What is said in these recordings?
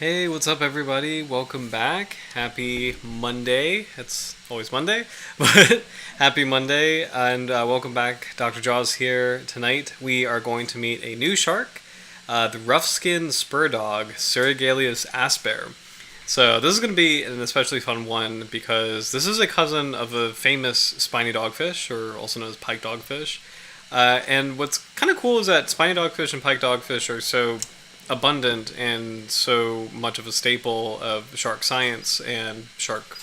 Hey, what's up, everybody? Welcome back. Happy Monday. It's always Monday, but happy Monday, and welcome back. Dr. Jaws here. Tonight, we are going to meet a new shark, the Roughskin Spurdog, Cirrhigaleus asper. So, this is going to be an especially fun one because this is a cousin of the famous spiny dogfish, or also known as pike dogfish. And what's kind of cool is that spiny dogfish and pike dogfish are so abundant and so much of a staple of shark science and shark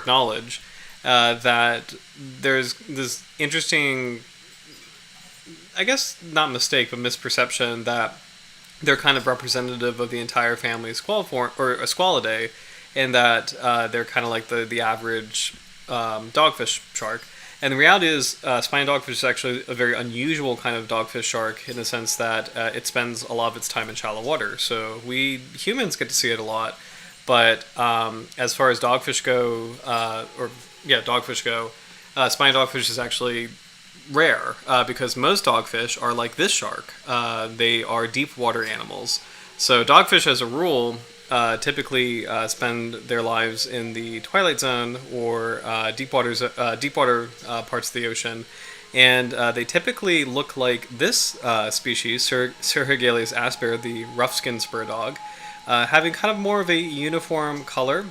knowledge, that there's this interesting, I guess not mistake, but misperception that they're kind of representative of the entire family of Squalidae, and that they're kind of like the average dogfish shark. And the reality is, spiny dogfish is actually a very unusual kind of dogfish shark in the sense that it spends a lot of its time in shallow water. So we humans get to see it a lot, but as far as dogfish go, spiny dogfish is actually rare because most dogfish are like this shark. They are deep water animals. So dogfish, as a rule, typically spend their lives in the twilight zone or deep water parts of the ocean, and they typically look like this species, Cirrhigaleus asper, the Roughskin Spurdog, having kind of more of a uniform color.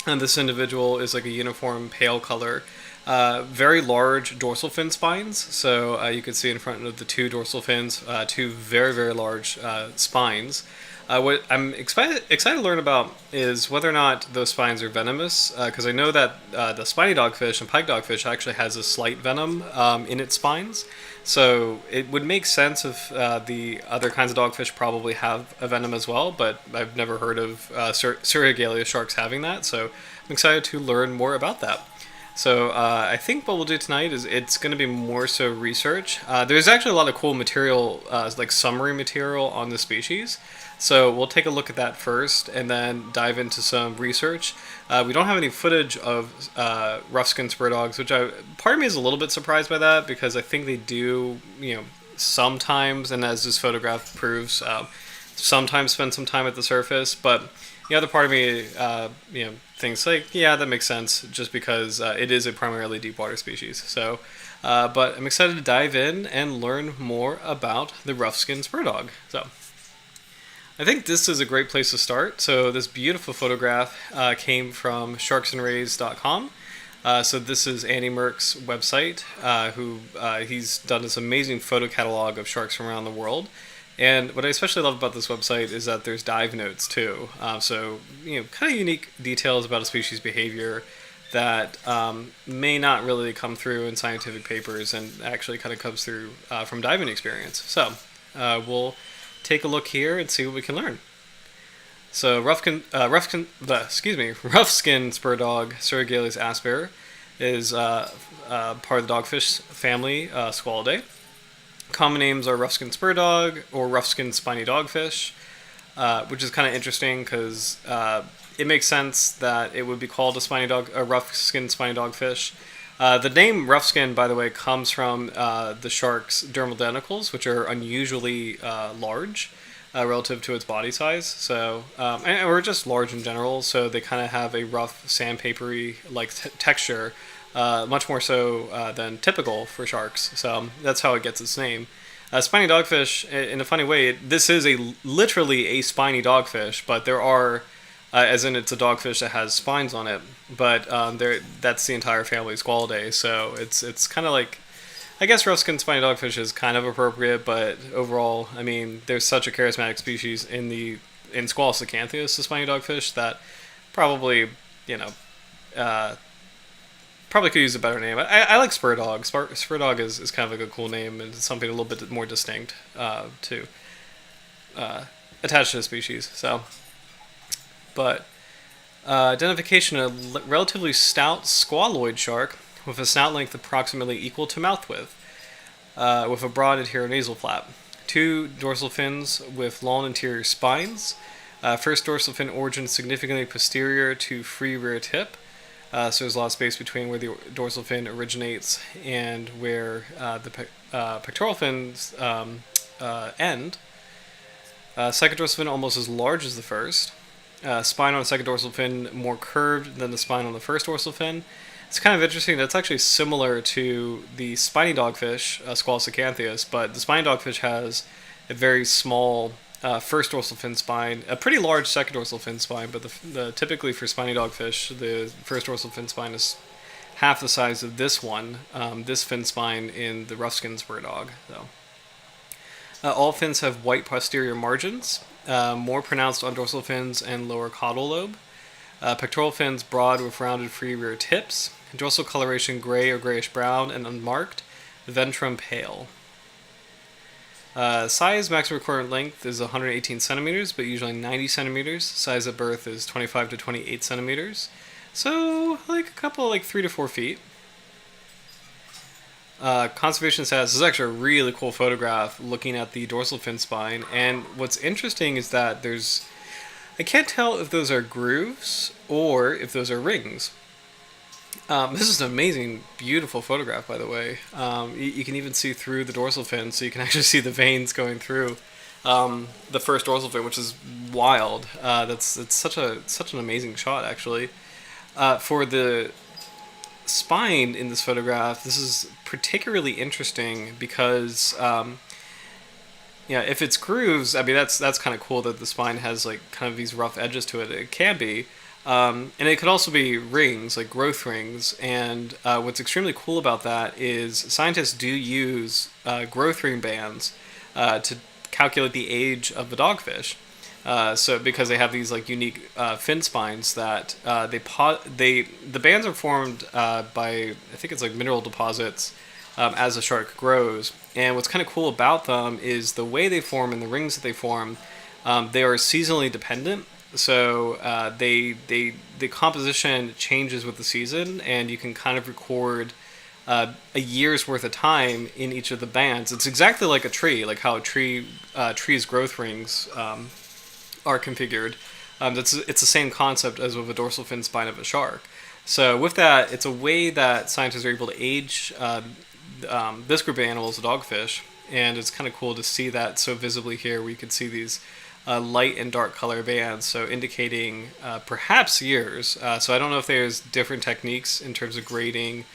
And this individual is like a uniform pale color. Very large dorsal fin spines, so you can see in front of the two dorsal fins, two very, very large spines. What I'm excited to learn about is whether or not those spines are venomous, because I know that the spiny dogfish and pike dogfish actually has a slight venom in its spines. So it would make sense if the other kinds of dogfish probably have a venom as well, but I've never heard of Cirrhigaleus sharks having that, so I'm excited to learn more about that. So I think what we'll do tonight is it's going to be more so research. There's actually a lot of cool material, like summary material on the species. So we'll take a look at that first and then dive into some research. We don't have any footage of Roughskin Spurdogs, which part of me is a little bit surprised by that because I think they do, sometimes, and as this photograph proves, sometimes spend some time at the surface. But the other part of me, thinks like, yeah, that makes sense, just because it is a primarily deep water species. So, but I'm excited to dive in and learn more about the Roughskin Spurdog. So, I think this is a great place to start. So this beautiful photograph came from sharksandrays.com. So this is Andy Merck's website, he's done this amazing photo catalog of sharks from around the world. And what I especially love about this website is that there's dive notes too. So kind of unique details about a species' behavior that may not really come through in scientific papers, and actually kind of comes through from diving experience. So we'll take a look here and see what we can learn. So Roughskin Spurdog, Cirrhigaleus asper, is part of the dogfish family, Squalidae. Common names are Roughskin Spurdog or Roughskin Spiny Dogfish, which is kind of interesting because it makes sense that it would be called a Roughskin Spiny Dogfish. The name Roughskin, by the way, comes from the shark's dermal denticles, which are unusually large relative to its body size. So, or just large in general. So they kind of have a rough, sandpapery like texture, much more so than typical for sharks. So that's how it gets its name. Spiny dogfish, in a funny way, this is literally a spiny dogfish, but there are, as in it's a dogfish that has spines on it, but that's the entire family Squalidae. So it's kind of like, I guess Roughskin Spiny Dogfish is kind of appropriate, but overall, I mean, there's such a charismatic species in Squalus acanthius, the spiny dogfish, that probably, probably could use a better name. I like Spurdog. Spurdog is kind of like a cool name, and it's something a little bit more distinct to attach to the species. So, but identification: a relatively stout squaloid shark with a snout length approximately equal to mouth width, with a broad anterior nasal flap. Two dorsal fins with long anterior spines. First dorsal fin origin significantly posterior to free rear tip. So there's a lot of space between where the dorsal fin originates and where the pectoral fins end. Second dorsal fin almost as large as the first. Spine on the second dorsal fin more curved than the spine on the first dorsal fin. It's kind of interesting. That's actually similar to the spiny dogfish, Squalus acanthius, but the spiny dogfish has a very small first dorsal fin spine, a pretty large second dorsal fin spine, but typically for spiny dogfish, the first dorsal fin spine is half the size of this one, this fin spine in the Roughskin Spurdog. So. All fins have white posterior margins, more pronounced on dorsal fins and lower caudal lobe. Pectoral fins broad with rounded free rear tips. Dorsal coloration gray or grayish brown and unmarked. Ventrum pale. Size maximum recurrent length is 118 centimeters, but usually 90 centimeters. Size at birth is 25 to 28 centimeters. So, like a couple, like 3 to 4 feet. Conservation status. This is actually a really cool photograph looking at the dorsal fin spine, and what's interesting is that I can't tell if those are grooves or if those are rings. This is an amazing, beautiful photograph, by the way. You can even see through the dorsal fin, so you can actually see the veins going through the first dorsal fin, which is wild. It's such an amazing shot, actually. For the spine in this photograph, this is particularly interesting because if it's grooves, I mean that's kind of cool that the spine has like kind of these rough edges to it. It can be, and it could also be rings, like growth rings. And what's extremely cool about that is scientists do use growth ring bands to calculate the age of the dogfish. So because they have these like unique fin spines that the bands are formed by, I think it's like mineral deposits as the shark grows. And what's kind of cool about them is the way they form and the rings that they form. They are seasonally dependent. So the composition changes with the season, and you can kind of record a year's worth of time in each of the bands. It's exactly like a tree, like how a tree's growth rings are configured. It's the same concept as with a dorsal fin spine of a shark. So with that, it's a way that scientists are able to age this group of animals, the dogfish, and it's kind of cool to see that so visibly here, where you can see these light and dark color bands, so indicating perhaps years. So I don't know if there's different techniques in terms of grading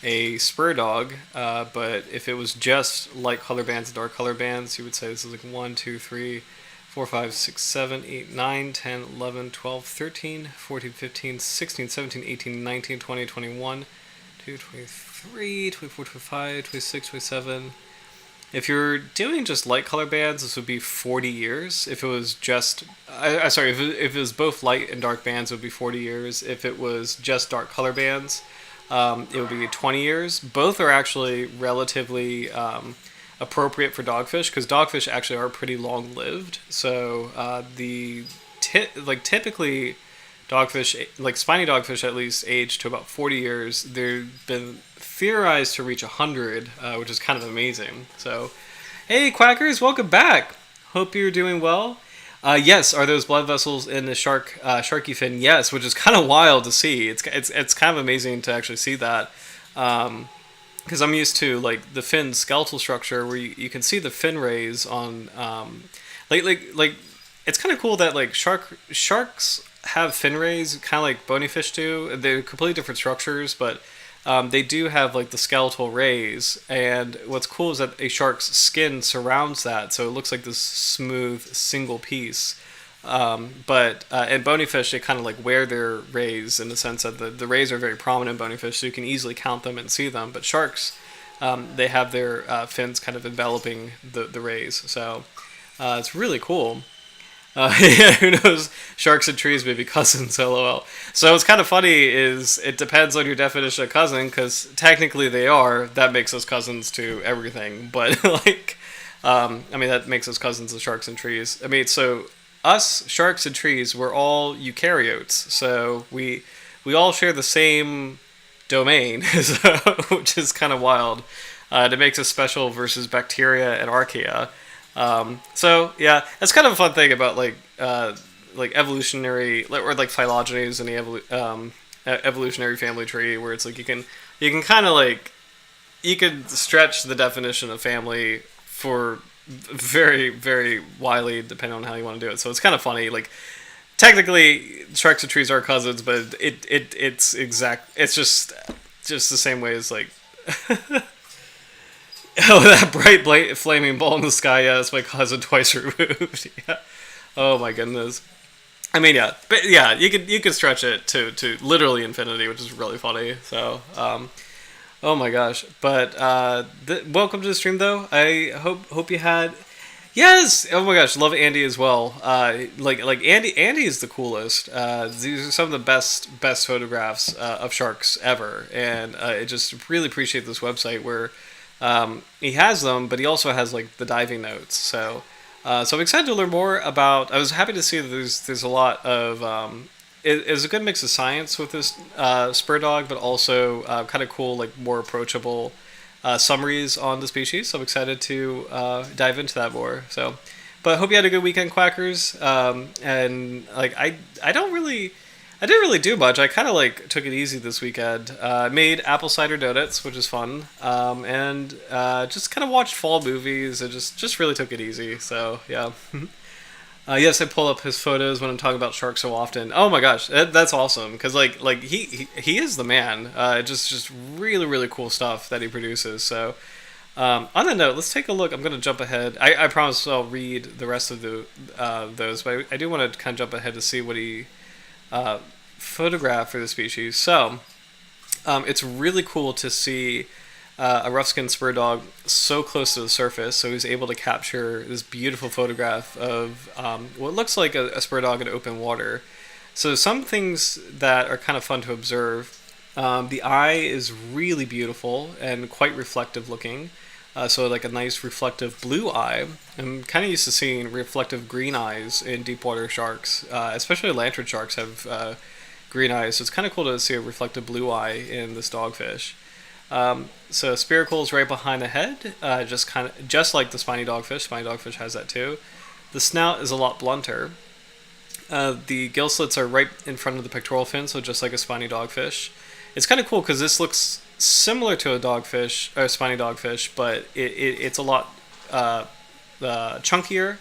a spur dog, but if it was just light color bands and dark color bands, you would say this is like 1, 2, 3, 4, 5, 6, 7, 8, 9, 10, 11, 12, 13, 14, 15, 16, 17, 18, 19, 20, 21, 22, 23, 24, 25, 26, 27. If you're doing just light color bands, this would be 40 years. If it was just, if it was both light and dark bands, it would be 40 years. If it was just dark color bands, it would be 20 years. Both are actually relatively appropriate for dogfish, because dogfish actually are pretty long-lived. So typically dogfish, like spiny dogfish, at least age to about 40 years. They've been theorized to reach 100, which is kind of amazing. So, hey Quackers, welcome back. Hope you're doing well. Yes, are those blood vessels in the sharky fin? Yes, which is kind of wild to see. It's kind of amazing to actually see that. Because I'm used to like the fin skeletal structure where you can see the fin rays on like it's kind of cool that like sharks have fin rays kind of like bony fish do. They're completely different structures, but they do have like the skeletal rays. And what's cool is that a shark's skin surrounds that, so it looks like this smooth single piece. But in bony fish, they kind of like wear their rays in the sense that the rays are very prominent in bony fish, so you can easily count them and see them. But sharks, they have their fins kind of enveloping the rays, so it's really cool. Who knows? Sharks and trees may be cousins, lol. So what's kind of funny is it depends on your definition of cousin, because technically they are. That makes us cousins to everything, but like, that makes us cousins of sharks and trees. So us, sharks and trees, we're all eukaryotes, so we all share the same domain, which is kind of wild. It makes us special versus bacteria and archaea. So yeah, that's kind of a fun thing about like evolutionary, or like phylogenies in the evolutionary family tree, where it's like you can kind of like, you could stretch the definition of family for very, very wily depending on how you want to do it. So it's kind of funny. Like technically, sharks and trees are cousins, but it's just the same way as like. Oh, that bright flaming ball in the sky. Yeah, that's my cousin twice removed. Yeah. Oh my goodness. I mean, yeah, but yeah, you could stretch it to literally infinity, which is really funny. So, oh my gosh. But welcome to the stream, though. I hope you had. Yes. Oh my gosh, love Andy as well. Like Andy is the coolest. These are some of the best photographs of sharks ever, and I just really appreciate this website where he has them, but he also has like the diving notes. So I'm excited to learn more about. I was happy to see that there's a lot of. It's a good mix of science with this Spurdog, but also kind of cool, like more approachable summaries on the species. So I'm excited to dive into that more. So, but I hope you had a good weekend, Quackers. And like I didn't really do much. I kind of like took it easy this weekend. Made apple cider donuts, which is fun, and just kind of watched fall movies and just really took it easy. So yeah. Yes, I pull up his photos when I'm talking about sharks so often. Oh my gosh, that's awesome because like he is the man. Just really cool stuff that he produces. So on that note, let's take a look. I'm going to jump ahead. I promise I'll read the rest of those, but I do want to kind of jump ahead to see what he photographed for the species. So it's really cool to see a Roughskin Spurdog so close to the surface, so he's able to capture this beautiful photograph of what looks like a Spurdog in open water. So some things that are kind of fun to observe. The eye is really beautiful and quite reflective looking. So like a nice reflective blue eye. I'm kind of used to seeing reflective green eyes in deepwater sharks, especially lantern sharks have green eyes. So it's kind of cool to see a reflective blue eye in this dogfish. So spiracles right behind the head, just like the spiny dogfish. Spiny dogfish has that too. The snout is a lot blunter. The gill slits are right in front of the pectoral fin, so just like a spiny dogfish. It's kind of cool because this looks similar to a dogfish or a spiny dogfish, but it's a lot chunkier.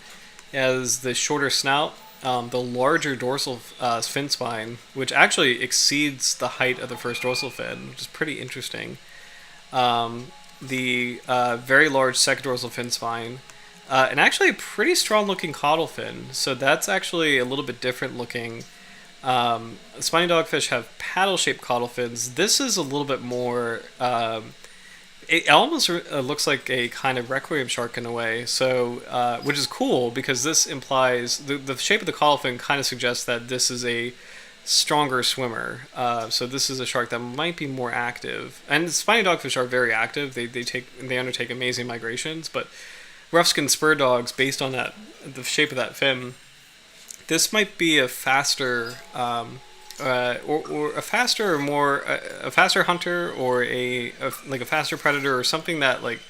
It has the shorter snout, the larger dorsal fin spine, which actually exceeds the height of the first dorsal fin, which is pretty interesting. The very large second dorsal fin spine, and actually a pretty strong looking caudal fin. So that's actually a little bit different looking. Spiny dogfish have paddle-shaped caudal fins. This is a little bit more. It almost looks like a kind of requiem shark in a way. So, which is cool because this implies the shape of the caudal fin kind of suggests that this is a stronger swimmer. So this is a shark that might be more active. And spiny dogfish are very active. They undertake amazing migrations. But Roughskin Spurdogs, based on the shape of that fin, this might be a faster, or a faster or more a faster hunter, or a faster predator, or something that like,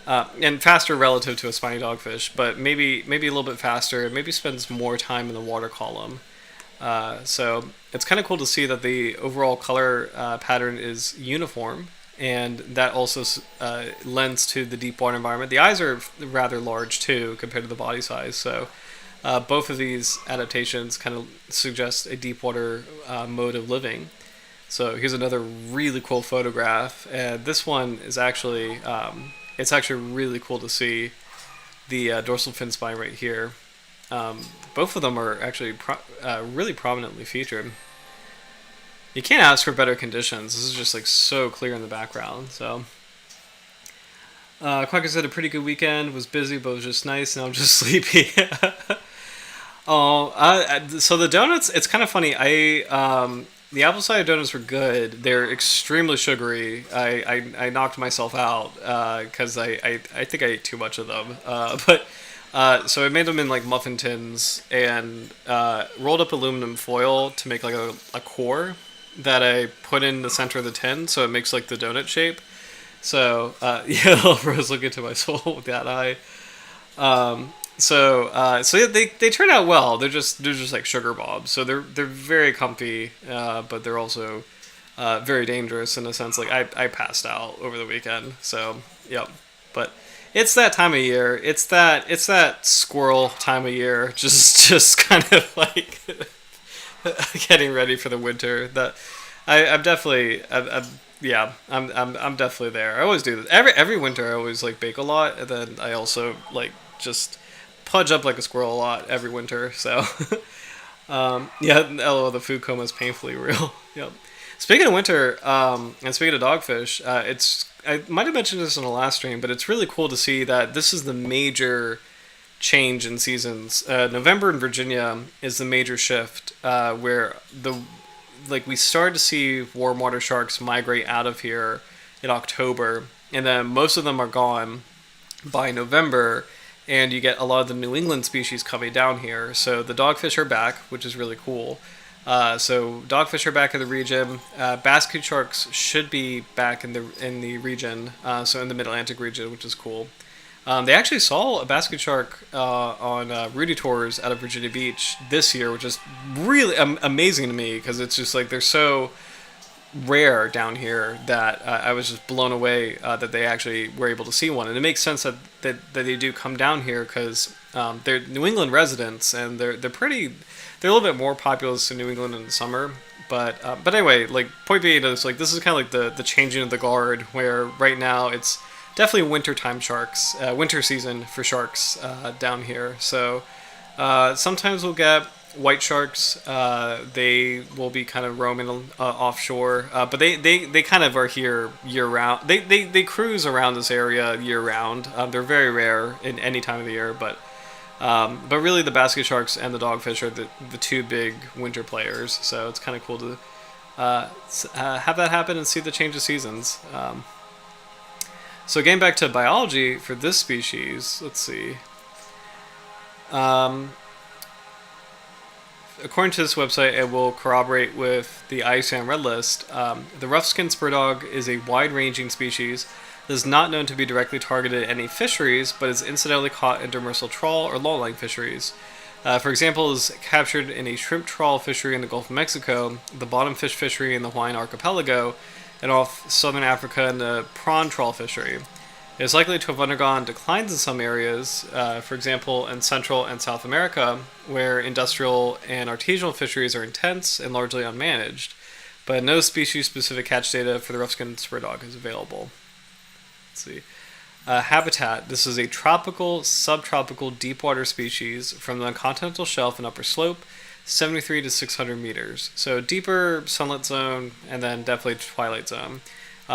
and faster relative to a spiny dogfish, but maybe a little bit faster. Maybe spends more time in the water column. So it's kind of cool to see that the overall color pattern is uniform, and that also lends to the deep water environment. The eyes are rather large too compared to the body size, so both of these adaptations kind of suggest a deep water mode of living. So here's another really cool photograph, and this one is actually it's actually really cool to see the dorsal fin spine right here. Both of them are actually really prominently featured. You can't ask for better conditions. This is just like so clear in the background. So, Quackers had a pretty good weekend. Was busy, but was just nice. Now I'm just sleepy. So the donuts. It's kind of funny. The apple cider donuts were good. They're extremely sugary. I knocked myself out because I think I ate too much of them. So I made them in like muffin tins and rolled up aluminum foil to make like a core that I put in the center of the tin, so it makes like the donut shape. So yeah, Rose, look into my soul with that eye. So yeah, they turn out well. They're just like sugar bobs. So they're very comfy, but they're also very dangerous in a sense. Like I passed out over the weekend. So yep, but It's that time of year. It's that squirrel time of year. Just kind of like getting ready for the winter. That I'm definitely yeah, I'm definitely there. I always do this. Every winter I always like bake a lot, and then I also like just pudge up like a squirrel a lot every winter. So yeah, LOL, the food coma is painfully real. Yep. Speaking of winter, and speaking of dogfish, I might have mentioned this in the last stream, but it's really cool to see that this is the major change in seasons. November in Virginia is the major shift where we started to see warm water sharks migrate out of here in October, and then most of them are gone by November, and you get a lot of the New England species coming down here. So the dogfish are back, which is really cool. So dogfish are back in the region. Basket sharks should be back in the region, so in the Mid-Atlantic region, which is cool. They actually saw a basket shark on Rudy Tours out of Virginia Beach this year, which is really amazing to me because it's just like they're so rare down here that I was just blown away that they actually were able to see one. And it makes sense that they do come down here because they're New England residents and they're a little bit more populous in New England in the summer. But anyway, like point being is like this is kind of like the changing of the guard where right now it's definitely wintertime sharks, winter season for sharks down here. So sometimes we'll get white sharks. They will be kind of roaming offshore, but they kind of are here year round. They cruise around this area year round. They're very rare in any time of the year, but really the basket sharks and the dogfish are the two big winter players. So it's kind of cool to have that happen and see the change of seasons. So getting back to biology for this species, let's see. According to this website, it will corroborate with the IUCN Red List. The Roughskin Spurdog is a wide-ranging species that is not known to be directly targeted at any fisheries, but is incidentally caught in demersal trawl or low-lying fisheries. For example, is captured in a shrimp trawl fishery in the Gulf of Mexico, the bottom fish fishery in the Hawaiian archipelago, and off southern Africa in the prawn trawl fishery. It is likely to have undergone declines in some areas, for example in Central and South America, where industrial and artisanal fisheries are intense and largely unmanaged, but no species-specific catch data for the Roughskin Spurdog is available. Let's see. Habitat. This is a tropical, subtropical, deepwater species from the continental shelf and upper slope, 73 to 600 meters. So deeper sunlit zone, and then definitely twilight zone.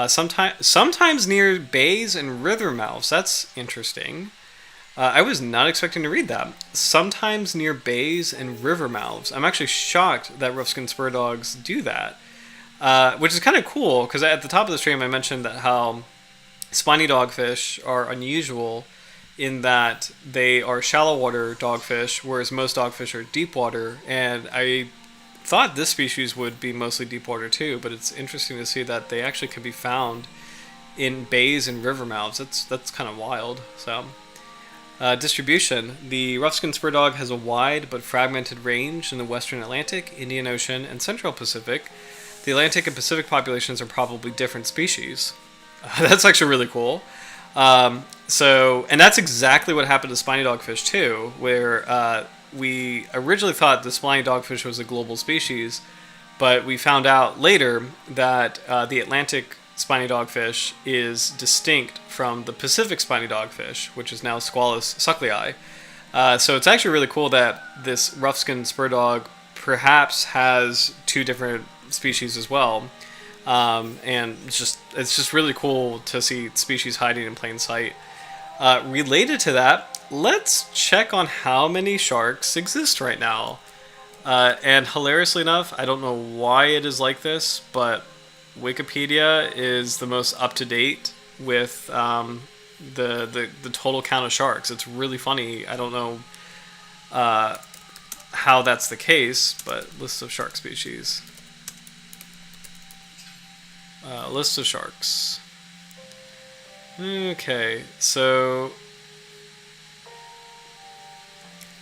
Sometimes near bays and river mouths. That's interesting. I was not expecting to read that. Sometimes near bays and river mouths. I'm actually shocked that Roughskin Spurdogs do that, which is kind of cool because at the top of the stream I mentioned that how spiny dogfish are unusual in that they are shallow water dogfish, whereas most dogfish are deep water. And I thought this species would be mostly deep water too, but it's interesting to see that they actually can be found in bays and river mouths. That's kind of wild. So, distribution. The Roughskin Spurdog has a wide but fragmented range in the Western Atlantic, Indian Ocean, and Central Pacific. The Atlantic and Pacific populations are probably different species. That's actually really cool. And that's exactly what happened to spiny dogfish too, where we originally thought the spiny dogfish was a global species, but we found out later that the Atlantic spiny dogfish is distinct from the Pacific spiny dogfish, which is now Squalus sucklei. So it's actually really cool that this Roughskin Spurdog perhaps has two different species as well. And it's just really cool to see species hiding in plain sight. Related to that, let's check on how many sharks exist right now. And hilariously enough, I don't know why it is like this, but Wikipedia is the most up to date with the total count of sharks. It's really funny. I don't know how that's the case, but list of shark species. List of sharks. Okay, so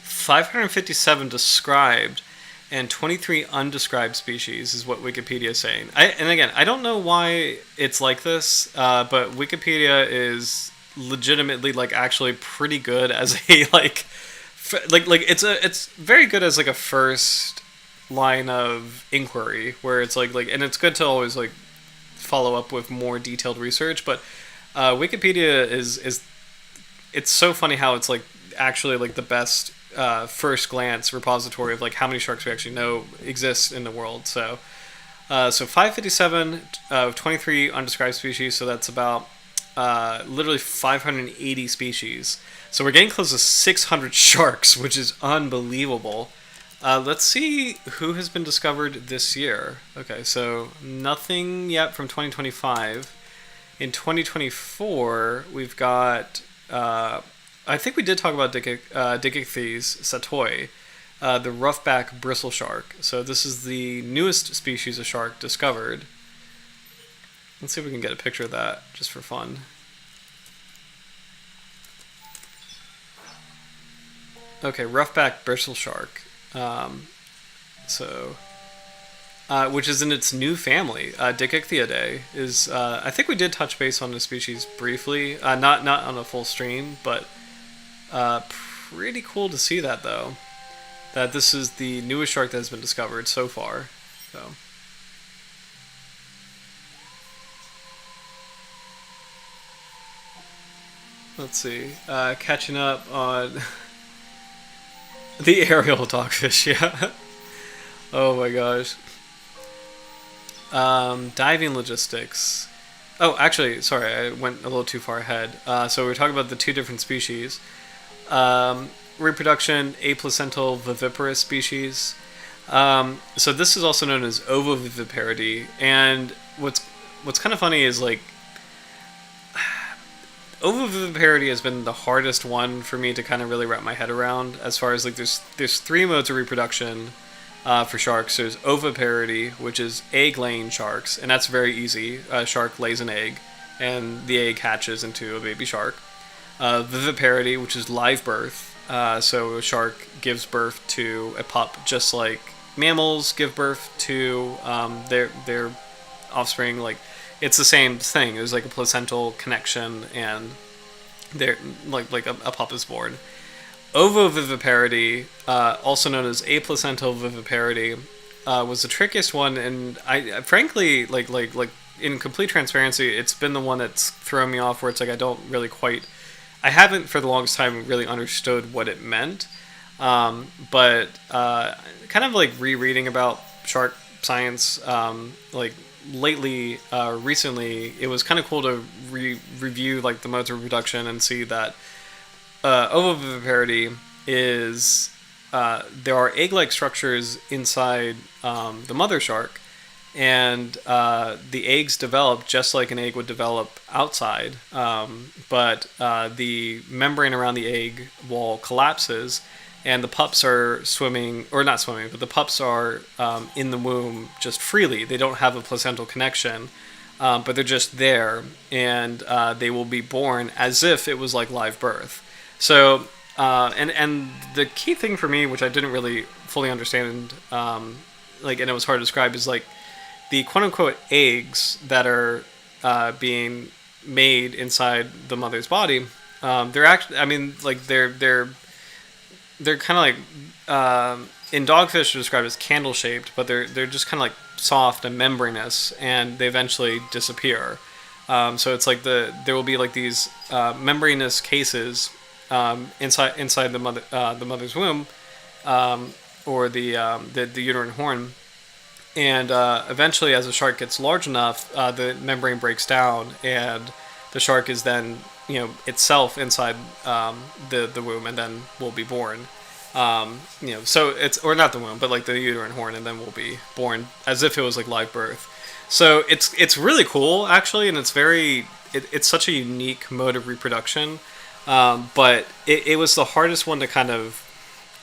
557 described and 23 undescribed species is what Wikipedia is saying. And again, I don't know why it's like this, but Wikipedia is legitimately like actually pretty good as a it's very good as like a first line of inquiry where it's like and it's good to always like follow up with more detailed research, but Wikipedia is it's so funny how it's like actually like the best first glance repository of like how many sharks we actually know exist in the world. So 557, 23 undescribed species, so that's about literally 580 species. So we're getting close to 600 sharks, which is unbelievable. Let's see who has been discovered this year. Okay, so nothing yet from 2025. In 2024, we've got... I think we did talk about Digichthyes satoi, the roughback bristle shark. So this is the newest species of shark discovered. Let's see if we can get a picture of that, just for fun. Okay, roughback bristle shark. Which is in its new family. Digichthyeidae is. I think we did touch base on the species briefly, not on a full stream, but pretty cool to see that though. That this is the newest shark that has been discovered so far. So. Let's see. Catching up on the aerial dogfish. Yeah. Oh my gosh. Diving logistics. Oh, actually, sorry, I went a little too far ahead. So we're talking about the two different species. Reproduction, aplacental viviparous species. So this is also known as ovoviviparity. And what's kind of funny is like ovoviviparity has been the hardest one for me to kind of really wrap my head around. As far as like there's three modes of reproduction. For sharks, there's oviparity, which is egg-laying sharks, and that's very easy. A shark lays an egg, and the egg hatches into a baby shark. Viviparity, which is live birth, so a shark gives birth to a pup, just like mammals give birth to their offspring. Like it's the same thing. There's like a placental connection, and they're like a pup is born. Ovoviviparity, also known as aplacental viviparity, was the trickiest one, and I frankly, like in complete transparency, it's been the one that's thrown me off. Where it's like I haven't for the longest time really understood what it meant. But kind of like rereading about shark science, like lately, recently, it was kind of cool to review like the modes of reproduction and see that. Ovoviviparity is there are egg-like structures inside the mother shark, and the eggs develop just like an egg would develop outside, but the membrane around the egg wall collapses, and the pups are swimming, or not swimming, but the pups are in the womb just freely. They don't have a placental connection, but they're just there, and they will be born as if it was like live birth. So, and the key thing for me, which I didn't really fully understand, and it was hard to describe, is like the quote-unquote eggs that are being made inside the mother's body. They're actually, I mean, like they're kind of like in dogfish they're described as candle-shaped, but they're just kind of like soft and membranous, and they eventually disappear. So it's like there will be like these membranous cases. Inside the mother's womb, or the uterine horn, and eventually, as the shark gets large enough, the membrane breaks down, and the shark is then itself inside the womb, and then will be born. So it's, or not the womb, but like the uterine horn, and then will be born as if it was like live birth. So it's really cool actually, and it's such a unique mode of reproduction. But it was the hardest one to kind of,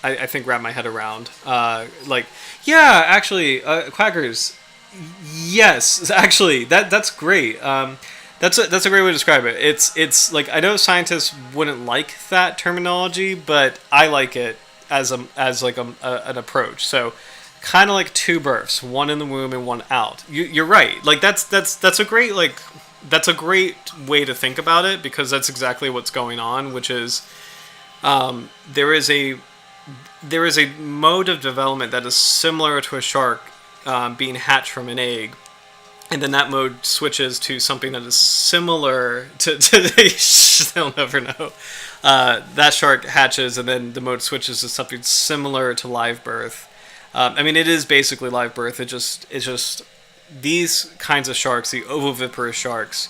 I think, wrap my head around. Quackers. Yes, actually, that's great. That's a great way to describe it. It's like, I know scientists wouldn't like that terminology, but I like it as an approach. So, kind of like two births, one in the womb and one out. You're right. Like that's a great like that's a great way to think about it, because that's exactly what's going on, which is there is a mode of development that is similar to a shark being hatched from an egg, and then that mode switches to something that is similar to they'll never know. That shark hatches, and then the mode switches to something similar to live birth. I mean, it is basically live birth. It's just these kinds of sharks, the ovoviviparous sharks,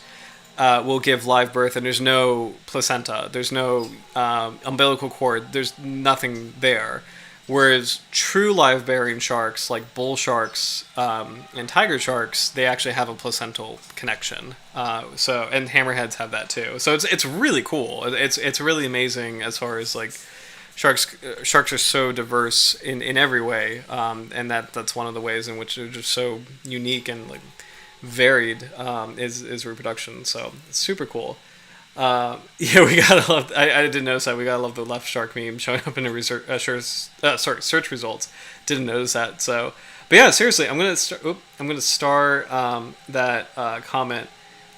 will give live birth, and there's no placenta, there's no umbilical cord, there's nothing there. Whereas true live-bearing sharks, like bull sharks and tiger sharks, they actually have a placental connection. And hammerheads have that too. So it's really cool. It's really amazing as far as like sharks are so diverse in every way, and that's one of the ways in which they're just so unique and like varied is reproduction. So it's super cool. Yeah, we gotta love. I didn't notice that. We gotta love the left shark meme showing up in the search results. Didn't notice that. So, but yeah, seriously, I'm gonna star that comment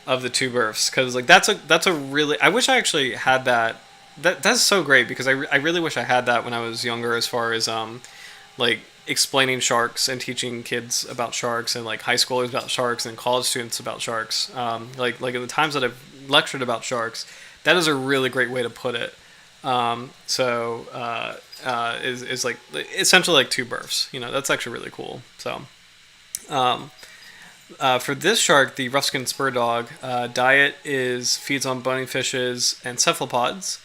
of the two births, because like that's a really. I wish I actually had that. That's so great, because I really wish I had that when I was younger, as far as like explaining sharks and teaching kids about sharks, and like high schoolers about sharks and college students about sharks. Like in the times that I've lectured about sharks, that is a really great way to put it. Is like essentially like two births. You know, that's actually really cool. So, for this shark, the Roughskin Spurdog, diet feeds on bony fishes and cephalopods.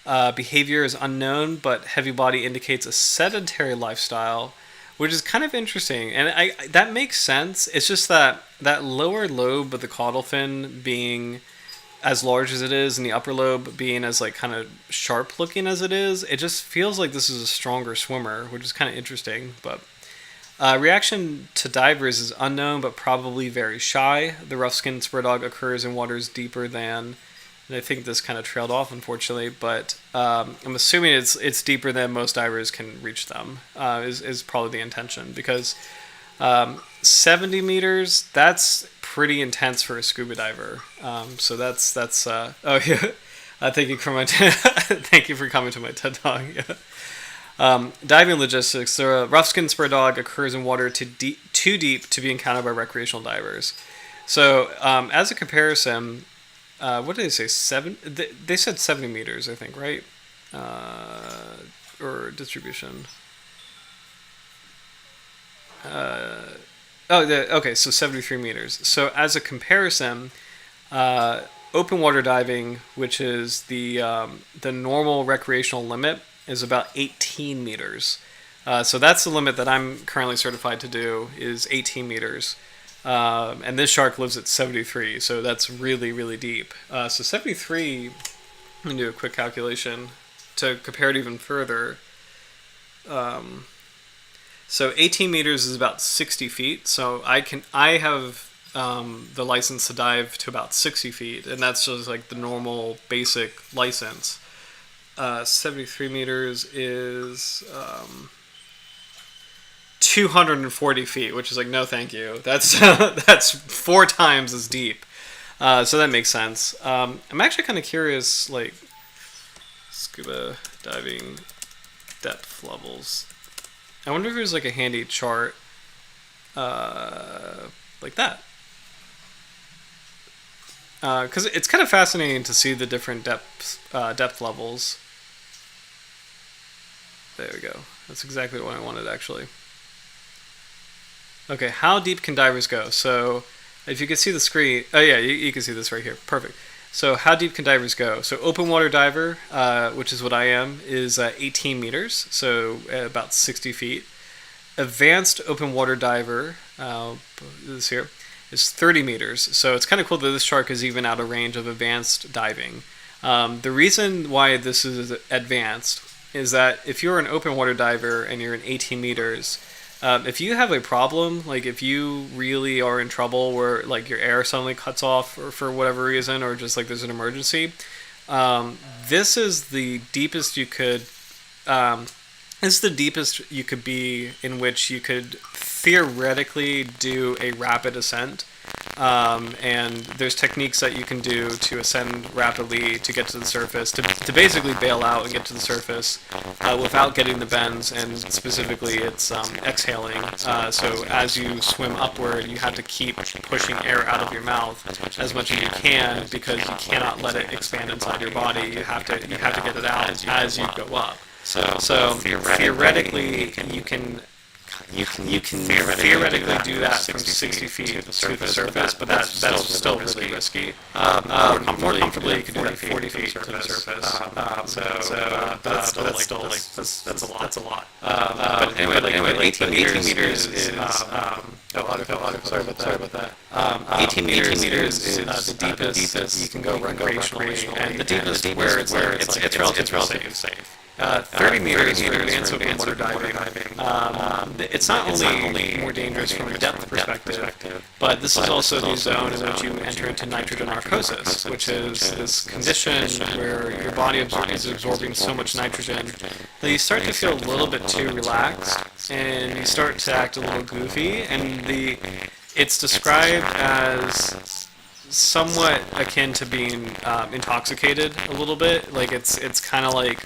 Behavior is unknown, but heavy body indicates a sedentary lifestyle, which is kind of interesting, and that makes sense. It's just that lower lobe of the caudal fin being as large as it is, and the upper lobe being as like kind of sharp looking as it is, it just feels like this is a stronger swimmer, which is kind of interesting. But reaction to divers is unknown, but probably very shy. The Roughskin Spurdog occurs in waters deeper than, and I think this kind of trailed off, unfortunately, but I'm assuming it's deeper than most divers can reach them, is probably the intention, because 70 meters, that's pretty intense for a scuba diver. So that's oh yeah. Thank you for thank you for coming to my TED Talk. Yeah. Diving logistics. The Roughskin Spurdog occurs in water too deep to be encountered by recreational divers. So as a comparison, what did they say? They said 70 meters, I think, right? Or distribution. Okay, so 73 meters. So as a comparison, open water diving, which is the normal recreational limit, is about 18 meters. So that's the limit that I'm currently certified to do, is 18 meters. And this shark lives at 73, so that's really, really deep. So 73, I'm going to do a quick calculation to compare it even further. So 18 meters is about 60 feet. So I have the license to dive to about 60 feet, and that's just like the normal basic license. 73 meters is 240 feet, which is like, no thank you. That's that's 4 times as deep. So that makes sense. I'm actually kind of curious, like, scuba diving depth levels. I wonder if there's like a handy chart like that. Because it's kind of fascinating to see the different depth levels. There we go. That's exactly what I wanted, actually. Okay, how deep can divers go? So, if you can see the screen... Oh yeah, you can see this right here. Perfect. So, how deep can divers go? So, open water diver, which is what I am, is 18 meters, so about 60 feet. Advanced open water diver, this here, is 30 meters. So, it's kind of cool that this shark is even out of range of advanced diving. The reason why this is advanced is that if you're an open water diver and you're in 18 meters... if you have a problem, like if you really are in trouble where like your air suddenly cuts off or for whatever reason, or just like there's an emergency, this is the deepest you could be in which you could theoretically do a rapid ascent And there's techniques that you can do to ascend rapidly to get to the surface, to basically bail out and get to the surface without getting the bends, and specifically it's exhaling. So as you swim upward, you have to keep pushing air out of your mouth as much as you can, because you cannot let it expand inside your body. You have to get it out as you go up. So theoretically, you can theoretically do that from 60 feet to the surface, but that's still really risky. More comfortably, you can do that 40 feet to the surface. That's a lot. But anyway, 18 meters is sorry about that. 18 meters is the deepest you can go recreationally, and the deepest where it's relatively safe. 30 meters for advanced open water diving. It's not only more dangerous from a depth perspective, but this is also the zone in which you enter into nitrogen narcosis, which is this condition where your body is absorbing so much nitrogen that you start to feel a little bit too relaxed, and you start to act a little goofy, and it's described as somewhat akin to being intoxicated a little bit. Like it's kind of like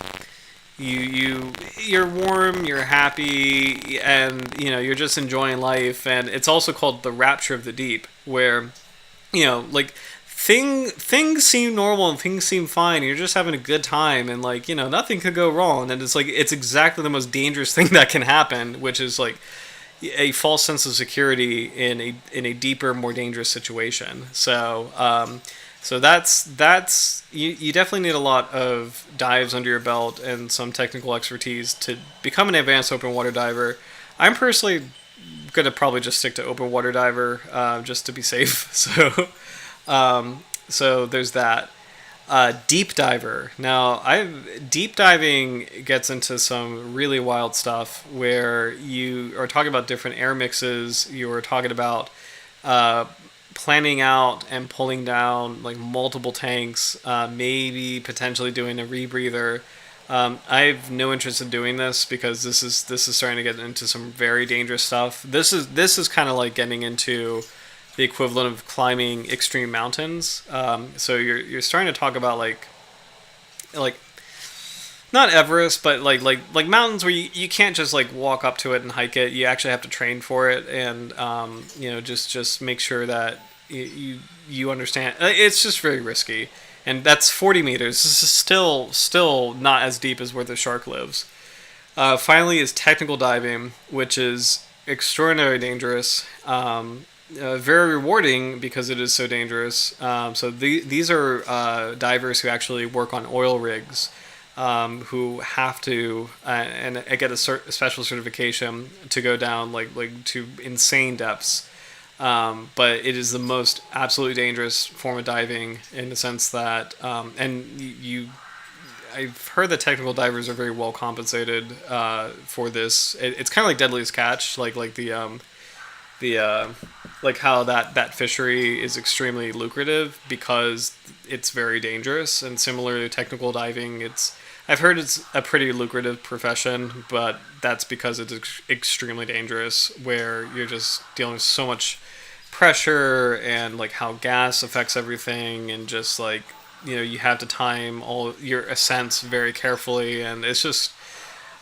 you're warm, you're happy, and you're just enjoying life. And it's also called the rapture of the deep, where like things seem normal and things seem fine, and you're just having a good time, and nothing could go wrong. And it's exactly the most dangerous thing that can happen, which is like a false sense of security in a deeper, more dangerous situation. So that's you definitely need a lot of dives under your belt and some technical expertise to become an advanced open water diver. I'm personally gonna probably just stick to open water diver, just to be safe. So there's that. Deep diver. Now, deep diving gets into some really wild stuff where you are talking about different air mixes. You are talking about planning out and pulling down like multiple tanks, maybe potentially doing a rebreather. I have no interest in doing this because this is starting to get into some very dangerous stuff. This is kind of like getting into the equivalent of climbing extreme mountains. So you're starting to talk about like not Everest, but like mountains where you can't just like walk up to it and hike it. You actually have to train for it, and just make sure that you understand. It's just very risky, and that's 40 meters. This is still not as deep as where the shark lives. Finally, is technical diving, which is extraordinarily dangerous. Very rewarding because it is so dangerous. So these are divers who actually work on oil rigs, who have to and get a special certification to go down like to insane depths. But it is the most absolutely dangerous form of diving in the sense that I've heard that technical divers are very well compensated for this. It's kind of like Deadliest Catch, like how that fishery is extremely lucrative because it's very dangerous. And similarly, technical diving, I've heard it's a pretty lucrative profession, but that's because it's extremely dangerous, where you're just dealing with so much pressure and like how gas affects everything, and just like you have to time all your ascents very carefully, and it's just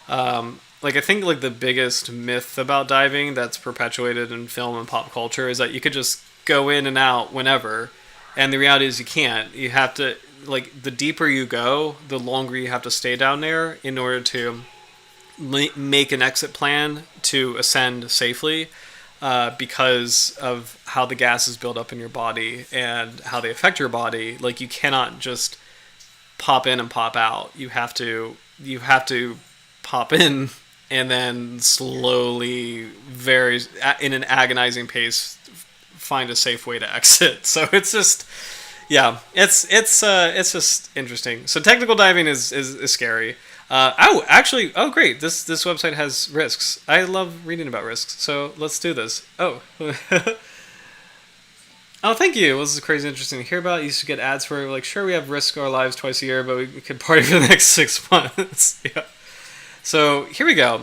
I think like the biggest myth about diving that's perpetuated in film and pop culture is that you could just go in and out whenever, and the reality is you can't. You have to, like, the deeper you go, the longer you have to stay down there in order to make an exit plan to ascend safely, because of how the gases build up in your body and how they affect your body. Like, you cannot just pop in and pop out. You have to pop in and then slowly, in an agonizing pace, find a safe way to exit. So it's just, yeah, it's just interesting. So technical diving is scary. Oh, great! This website has risks. I love reading about risks. So let's do this. Oh, oh, thank you. Well, this is crazy interesting to hear about. You used to get ads for like, sure, we have risk our lives twice a year, but we could party for the next 6 months. Yeah. So here we go.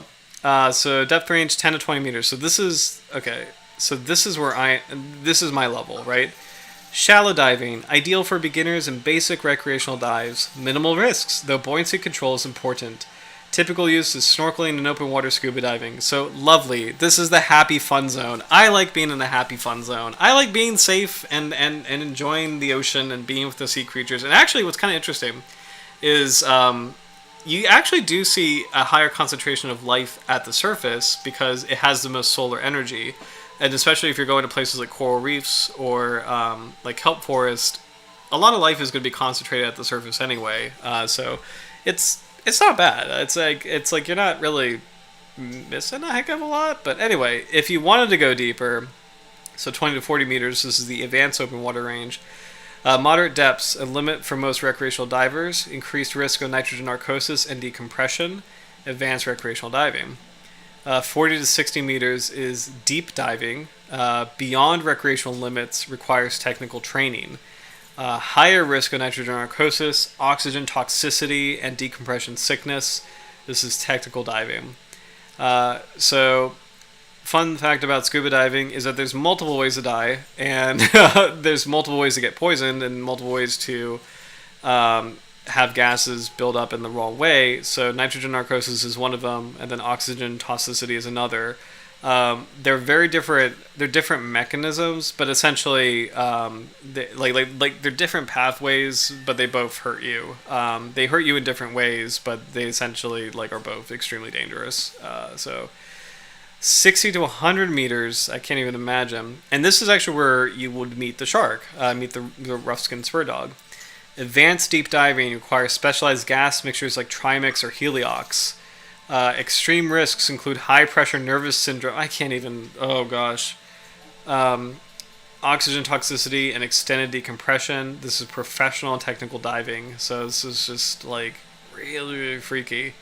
So depth range 10 to 20 meters. So this is okay. So this is this is my level, right? Shallow diving, ideal for beginners and basic recreational dives. Minimal risks, though buoyancy control is important. Typical use is snorkeling and open water scuba diving. So lovely. This is the happy fun zone. I like being in the happy fun zone. I like being safe and enjoying the ocean and being with the sea creatures. And actually what's kind of interesting is you actually do see a higher concentration of life at the surface because it has the most solar energy. And especially if you're going to places like coral reefs or like kelp forest, a lot of life is going to be concentrated at the surface anyway. So it's not bad. It's like you're not really missing a heck of a lot. But anyway, if you wanted to go deeper, so 20 to 40 meters, this is the advanced open water range. Moderate depths, a limit for most recreational divers. Increased risk of nitrogen narcosis and decompression. Advanced recreational diving. 40 to 60 meters is deep diving. Beyond recreational limits requires technical training. Higher risk of nitrogen narcosis, oxygen toxicity, and decompression sickness. This is technical diving. So, fun fact about scuba diving is that there's multiple ways to die, and there's multiple ways to get poisoned, and multiple ways to have gases build up in the wrong way. So nitrogen narcosis is one of them, and then oxygen toxicity is another. They're very different. They're different mechanisms, but essentially, they're different pathways, but they both hurt you. They hurt you in different ways, but they essentially are both extremely dangerous. So 60 to 100 meters, I can't even imagine. And this is actually where you would meet the shark, meet the Roughskin Spurdog. Advanced deep diving requires specialized gas mixtures like trimix or heliox. Extreme risks include high pressure nervous syndrome. I can't even. Oh gosh. Oxygen toxicity and extended decompression. This is professional and technical diving. So this is just really, really freaky.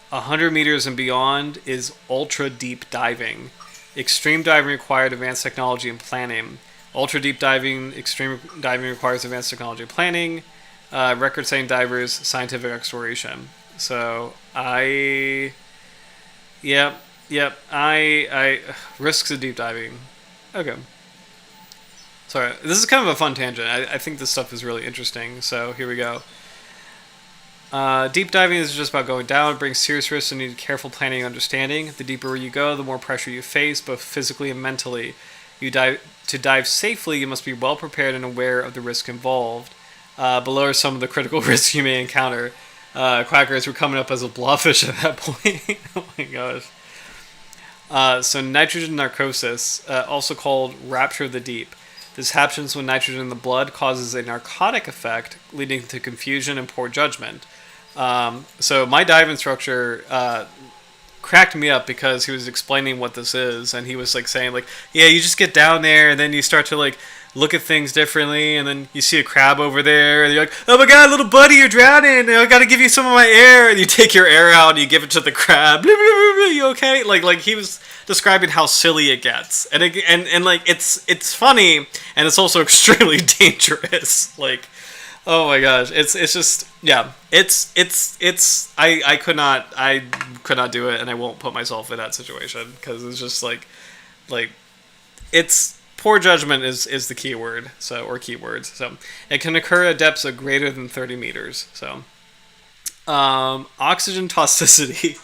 100 meters and beyond is ultra deep diving. Extreme diving required advanced technology and planning. Ultra deep diving, extreme diving requires advanced technology and planning. Record-setting divers, scientific exploration. So I risks of deep diving. Okay. Sorry, this is kind of a fun tangent. I think this stuff is really interesting. So here we go. Deep diving is just about going down. It brings serious risks and need careful planning and understanding. The deeper you go, the more pressure you face, both physically and mentally. To dive safely, you must be well prepared and aware of the risk involved. Below are some of the critical risks you may encounter. Quackers were coming up as a blowfish at that point. Oh my gosh. So nitrogen narcosis, also called rapture of the deep. This happens when nitrogen in the blood causes a narcotic effect, leading to confusion and poor judgment. So my dive instructor cracked me up because he was explaining what this is, and he was saying yeah, you just get down there and then you start to look at things differently, and then you see a crab over there and you're like, oh my god, little buddy, you're drowning, I gotta give you some of my air, and you take your air out and you give it to the crab. You okay? Like he was describing how silly it gets, and it's funny, and it's also extremely dangerous. Oh my gosh, it's just, yeah, I could not do it, and I won't put myself in that situation because it's just it's poor judgment is the key word, or keywords. So it can occur at depths of greater than 30 meters. So oxygen toxicity.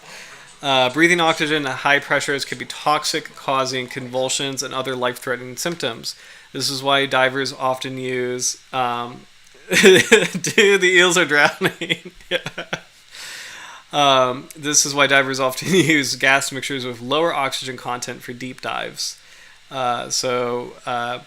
Breathing oxygen at high pressures could be toxic, causing convulsions and other life-threatening symptoms. This is why divers often use dude, the eels are drowning. Yeah. This is why divers often use gas mixtures with lower oxygen content for deep dives.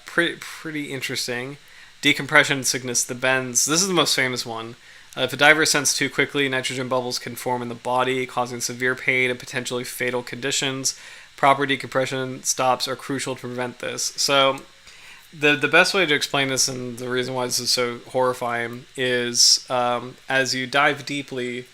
Pretty interesting. Decompression sickness, the bends. This is the most famous one. If a diver ascends too quickly, nitrogen bubbles can form in the body, causing severe pain and potentially fatal conditions. Proper decompression stops are crucial to prevent this. So the best way to explain this, and the reason why this is so horrifying, is as you dive deeply,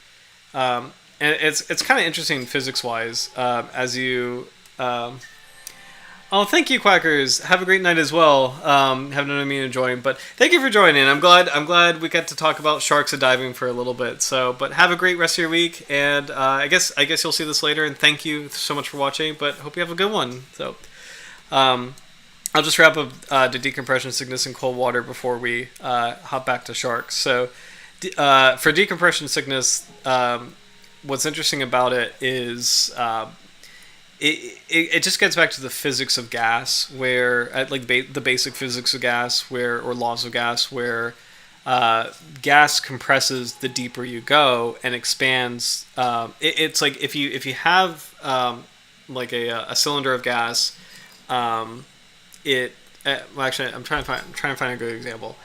and it's kind of interesting physics-wise, as you... thank you, Quackers. Have a great night as well. Have no mean to join, but thank you for joining. I'm glad we got to talk about sharks and diving for a little bit. So, but have a great rest of your week, and I guess you'll see this later. And thank you so much for watching. But hope you have a good one. So, I'll just wrap up the decompression sickness in cold water before we hop back to sharks. So, for decompression sickness, what's interesting about it is it just gets back to the physics of gas, where the basic physics of gas, or laws of gas, where gas compresses the deeper you go and expands. It's like if you have like a cylinder of gas, well, actually, I'm trying to find a good example.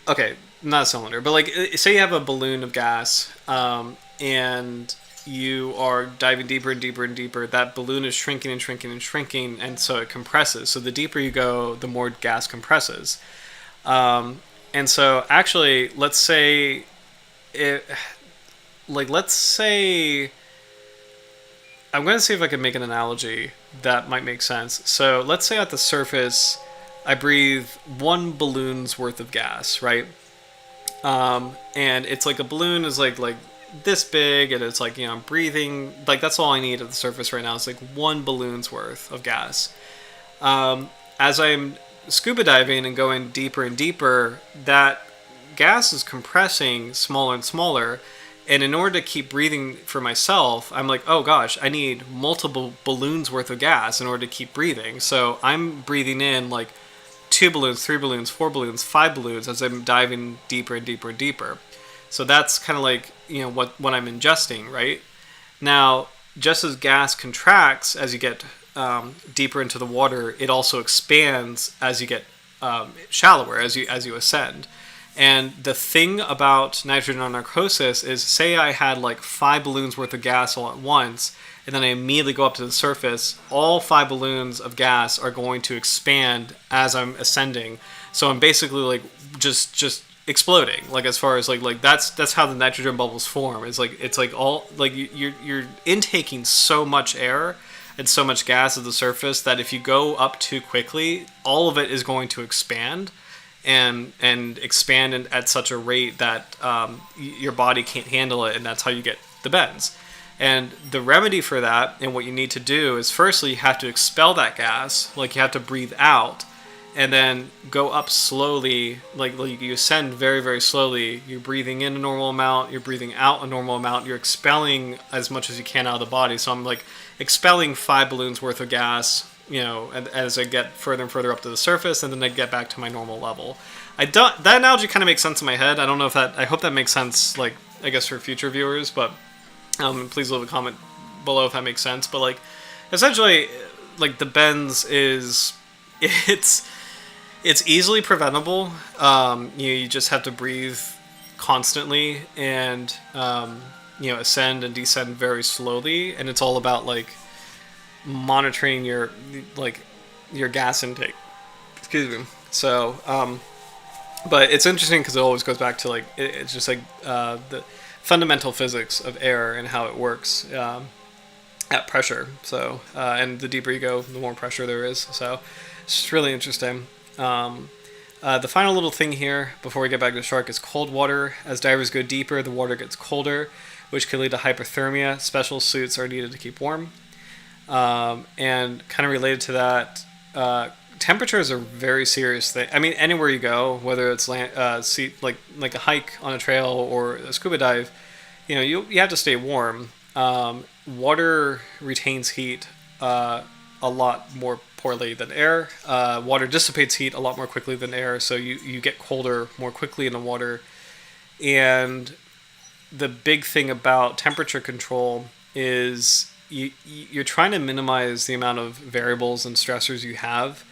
Okay, not a cylinder, but like say you have a balloon of gas, and you are diving deeper and deeper and deeper. That balloon is shrinking and shrinking and shrinking, and so it compresses. So the deeper you go, the more gas compresses. And so actually, let's say I'm going to see if I can make an analogy that might make sense. So let's say at the surface, I breathe one balloon's worth of gas, right? And it's like a balloon is like this big, and it's like, I'm breathing, like that's all I need at the surface right now. It's like one balloon's worth of gas. As I'm scuba diving and going deeper and deeper, that gas is compressing smaller and smaller. And in order to keep breathing for myself, I'm like, oh gosh, I need multiple balloons worth of gas in order to keep breathing. So I'm breathing in like 2 balloons, 3 balloons, 4 balloons, 5 balloons as I'm diving deeper and deeper and deeper. So that's kind of like, what I'm ingesting, right? Now, just as gas contracts as you get deeper into the water, it also expands as you get shallower, as you ascend. And the thing about nitrogen on narcosis is, say I had like 5 balloons worth of gas all at once, and then I immediately go up to the surface, all 5 balloons of gas are going to expand as I'm ascending. So I'm basically like just exploding. Like as far as like that's how the nitrogen bubbles form. It's like all like you're intaking so much air and so much gas at the surface that if you go up too quickly, all of it is going to expand. And expand at such a rate that your body can't handle it, and that's how you get the bends. And the remedy for that, and what you need to do, is firstly you have to expel that gas, like you have to breathe out, and then go up slowly, like you ascend very, very slowly. You're breathing in a normal amount, you're breathing out a normal amount, you're expelling as much as you can out of the body. So I'm like expelling 5 balloons worth of gas, as I get further and further up to the surface, and then I get back to my normal level. That analogy kind of makes sense in my head. I don't know I hope that makes sense, like, I guess for future viewers, but please leave a comment below if that makes sense. But like, essentially, like the bends it's easily preventable. You just have to breathe constantly and, ascend and descend very slowly, and it's all about like monitoring your gas intake. Excuse me. So, but it's interesting because it always goes back to like it's just like the fundamental physics of air and how it works at pressure. So, and the deeper you go, the more pressure there is. So, it's just really interesting. The final little thing here before we get back to the shark is cold water. As divers go deeper, the water gets colder, which can lead to hypothermia. Special suits are needed to keep warm. And kind of related to that, temperatures are very serious thing. I mean, anywhere you go, whether it's like a hike on a trail or a scuba dive, you have to stay warm. Water retains heat a lot more poorly than air. Water dissipates heat a lot more quickly than air, so you get colder more quickly in the water. And the big thing about temperature control is you're trying to minimize the amount of variables and stressors you have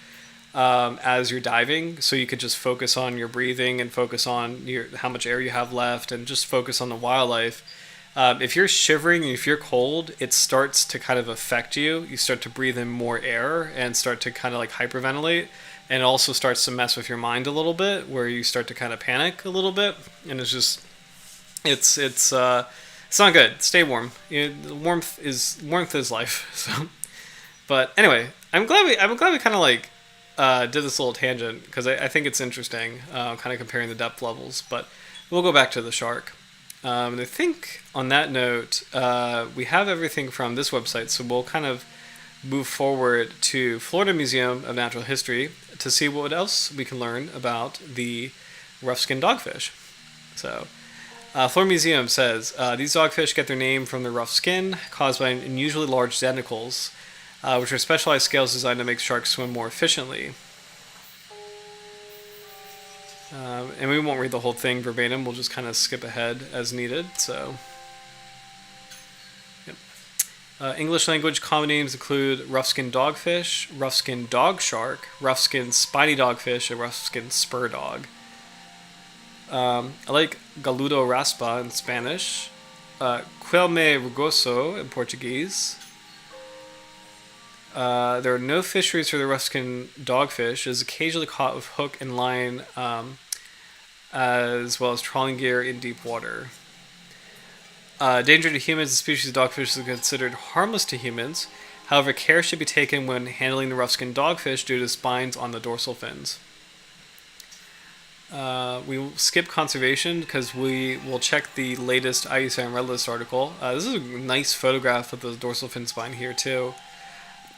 as you're diving, so you could just focus on your breathing and focus on how much air you have left, and just focus on the wildlife. If you're shivering, if you're cold, it starts to kind of affect you. You start to breathe in more air and start to kind of like hyperventilate, and it also starts to mess with your mind a little bit, where you start to kind of panic a little bit, and it's not good. Stay warm. Warmth is life. So, but anyway, I'm glad we kind of like did this little tangent, because I think it's interesting, kind of comparing the depth levels. But we'll go back to the shark. And I think on that note, we have everything from this website, so we'll kind of move forward to Florida Museum of Natural History to see what else we can learn about the rough-skinned dogfish. So, Florida Museum says these dogfish get their name from their rough skin caused by unusually large denticles, which are specialized scales designed to make sharks swim more efficiently. And we won't read the whole thing verbatim. We'll just kind of skip ahead as needed. So, yep. English language common names include rough-skinned dogfish, rough-skinned dog shark, rough-skinned spiny dogfish, and rough-skinned spurdog. I like galudo raspa in Spanish, quilme rugoso in Portuguese. There are no fisheries for the rough-skinned dogfish. It is occasionally caught with hook and line, as well as trawling gear in deep water. Danger to humans, the species of dogfish is considered harmless to humans. However, care should be taken when handling the rough-skinned dogfish due to spines on the dorsal fins. We will skip conservation because we will check the latest IUCN Red List article. This is a nice photograph of the dorsal fin spine here too.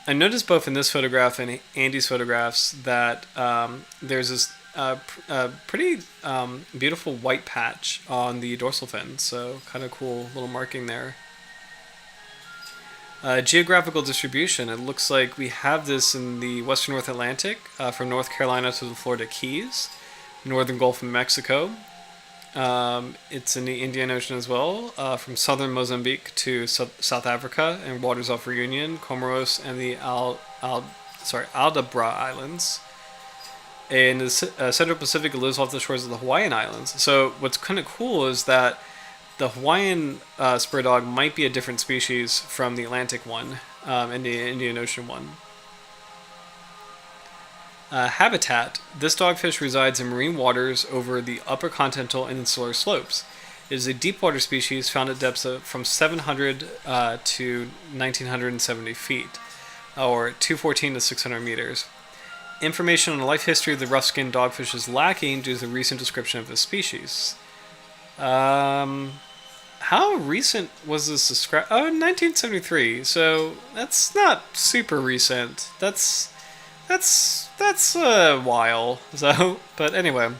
I noticed both in this photograph and Andy's photographs that there's this pretty beautiful white patch on the dorsal fin, so kind of cool little marking there. Geographical distribution, it looks like we have this in the western North Atlantic, from North Carolina to the Florida Keys, northern Gulf of Mexico. It's in the Indian Ocean as well, from southern Mozambique to South Africa and waters off Reunion, Comoros, and the Aldabra Islands. In the Central Pacific, it lives off the shores of the Hawaiian Islands. So what's kind of cool is that the Hawaiian spurdog might be a different species from the Atlantic one and the Indian Ocean one. Habitat. This dogfish resides in marine waters over the upper continental and insular slopes. It is a deepwater species found at depths of from 700 to 1970 feet, or 214 to 600 meters. Information on the life history of the rough-skinned dogfish is lacking due to the recent description of this species. How recent was this described? Oh, 1973. So that's not super recent. That's a while. So, but anyway,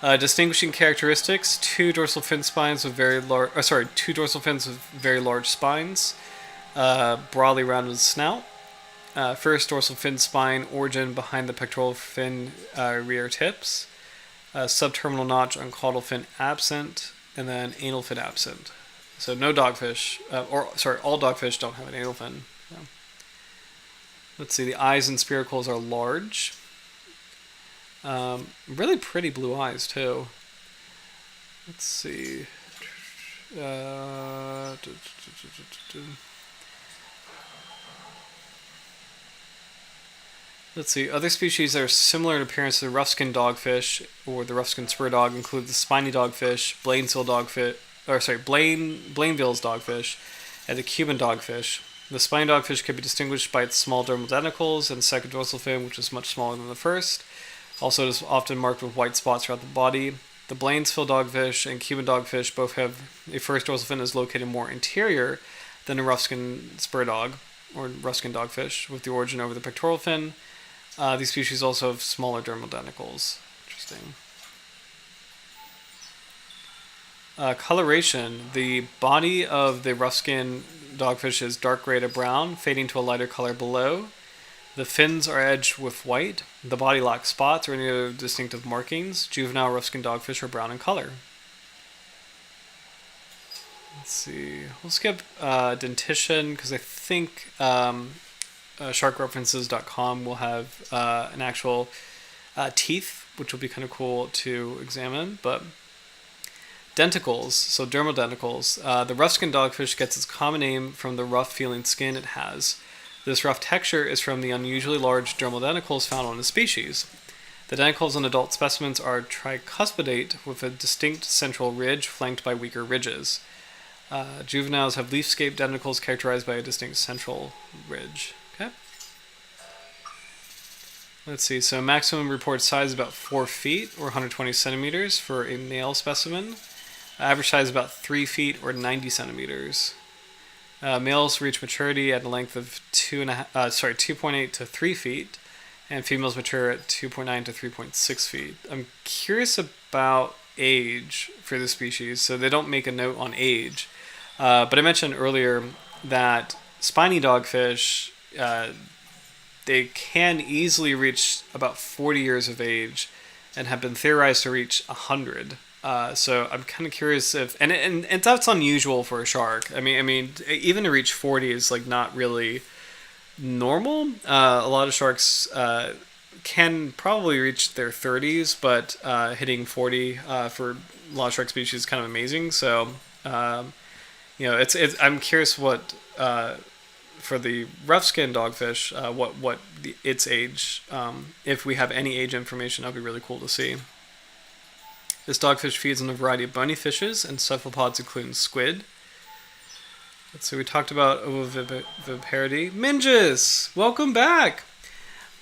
distinguishing characteristics: two dorsal fins with very large spines, broadly rounded snout. First dorsal fin spine origin behind the pectoral fin rear tips. Subterminal notch on caudal fin absent, and then anal fin absent. So no dogfish, all dogfish don't have an anal fin. So. Let's see, the eyes and spiracles are large. Really pretty blue eyes, too. Let's see. Let's see, other species that are similar in appearance to the rough-skinned dogfish or the rough-skinned spurdog include the spiny dogfish, Blainville's dogfish, and the Cuban dogfish. The spiny dogfish can be distinguished by its small dermal denticles and second dorsal fin, which is much smaller than the first. Also, it is often marked with white spots throughout the body. The Blainville dogfish and Cuban dogfish both have a first dorsal fin is located more interior than a rough-skinned spurdog or rough-skinned dogfish, with the origin over the pectoral fin. These species also have smaller dermal denticles. Interesting. Coloration. The body of the rough-skinned dogfish is dark gray to brown, fading to a lighter color below. The fins are edged with white. The body lacks spots or any other distinctive markings. Juvenile rough-skinned dogfish are brown in color. Let's see. We'll skip dentition because I think sharkreferences.com will have an actual teeth, which will be kind of cool to examine. But denticles, so dermal denticles. The rough-skinned dogfish gets its common name from the rough-feeling skin it has. This rough texture is from the unusually large dermal denticles found on the species. The denticles in adult specimens are tricuspidate with a distinct central ridge flanked by weaker ridges. Juveniles have leaf-shaped denticles characterized by a distinct central ridge. Okay. Let's see, so maximum reported size is about 4 feet or 120 centimeters for a male specimen. Average size is about 3 feet or 90 centimeters. Males reach maturity at a length of 2.8 to 3 feet, and females mature at 2.9 to 3.6 feet. I'm curious about age for the species, so they don't make a note on age. But I mentioned earlier that spiny dogfish, they can easily reach about 40 years of age and have been theorized to reach 100. So I'm kind of curious if, and that's unusual for a shark. I mean, even to reach 40 is like not really normal. A lot of sharks can probably reach their 30s, but hitting 40 for a lot of shark species is kind of amazing. So it's I'm curious what for the rough-skinned dogfish, what its age. If we have any age information, that'd be really cool to see. This dogfish feeds on a variety of bony fishes and cephalopods, including squid. So we talked about ovoviviparity. Minges, welcome back.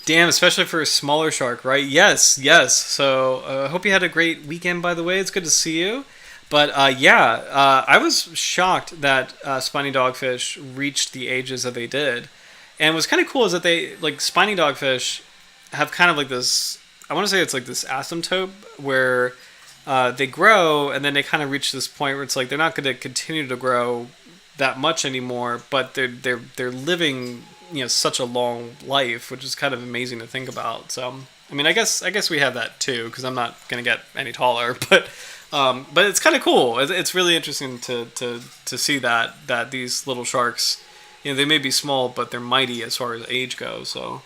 Damn, especially for a smaller shark, right? Yes. So I hope you had a great weekend, by the way. It's good to see you. But I was shocked that spiny dogfish reached the ages that they did. And what's kind of cool is that they, like, spiny dogfish have kind of like this, I want to say it's like this asymptote where they grow and then they kind of reach this point where it's like they're not going to continue to grow that much anymore, but they're living, such a long life, which is kind of amazing to think about. So I mean, I guess we have that too, because I'm not going to get any taller, but it's kind of cool. It's really interesting to see that these little sharks, they may be small, but they're mighty as far as age goes. So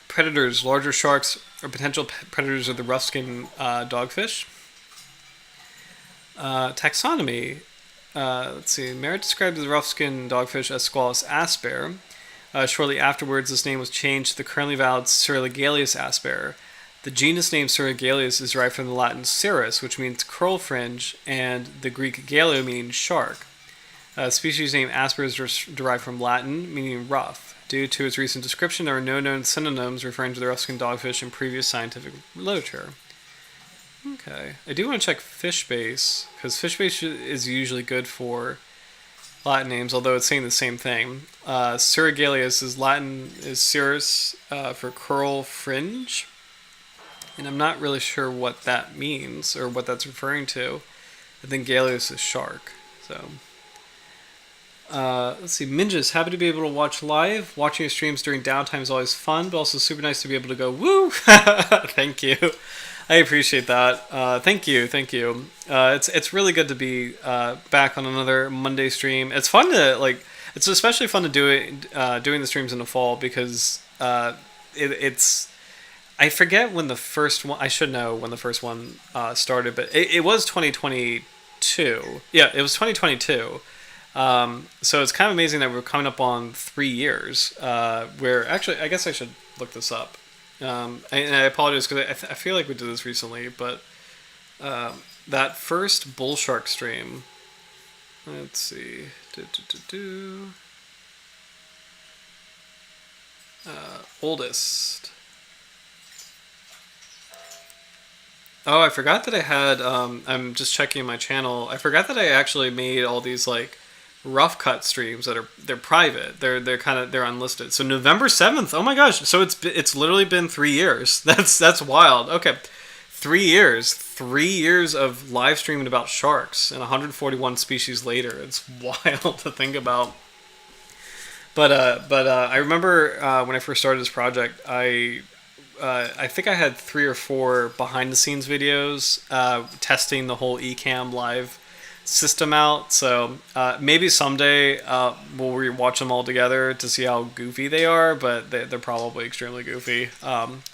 predators, larger sharks are potential predators of the rough-skin dogfish. Taxonomy. Let's see. Merritt described the rough-skin dogfish as Squalus asper. Shortly afterwards, this name was changed to the currently valid Cirrhigaleus asper. The genus name Cirrhigaleus is derived from the Latin cirrus, which means curl fringe, and the Greek galeo, meaning shark. Species name asper is derived from Latin, meaning rough. Due to its recent description, there are no known synonyms referring to the rough-skinned dogfish in previous scientific literature. Okay. I do want to check FishBase, because FishBase is usually good for Latin names, although it's saying the same thing. Cirrhigaleus is Latin, is cirrus for curl fringe, and I'm not really sure what that means, or what that's referring to. I think Galeus is shark, so... let's see, Minges, happy to be able to watch live. Watching your streams during downtime is always fun, but also super nice to be able to go, woo! Thank you. I appreciate that. Thank you. It's really good to be back on another Monday stream. It's fun to, it's especially fun to do it, doing the streams in the fall, because it's... I forget when the first one... I should know when the first one started, but it was 2022. Yeah, it was 2022. So it's kind of amazing that we're coming up on 3 years, where actually, I guess I should look this up. And I apologize because I feel like we did this recently, but that first bull shark stream, let's see, oldest. Oh, I forgot that I had, I'm just checking my channel. I forgot that I actually made all these rough cut streams that they're private. They're unlisted. So November 7th. Oh my gosh. So it's literally been 3 years. That's wild. Okay. 3 years. 3 years of live streaming about sharks and 141 species later. It's wild to think about. But I remember when I first started this project, I think I had 3 or 4 behind the scenes videos testing the whole Ecamm live system out, so maybe someday we'll rewatch them all together to see how goofy they are, but they're probably extremely goofy.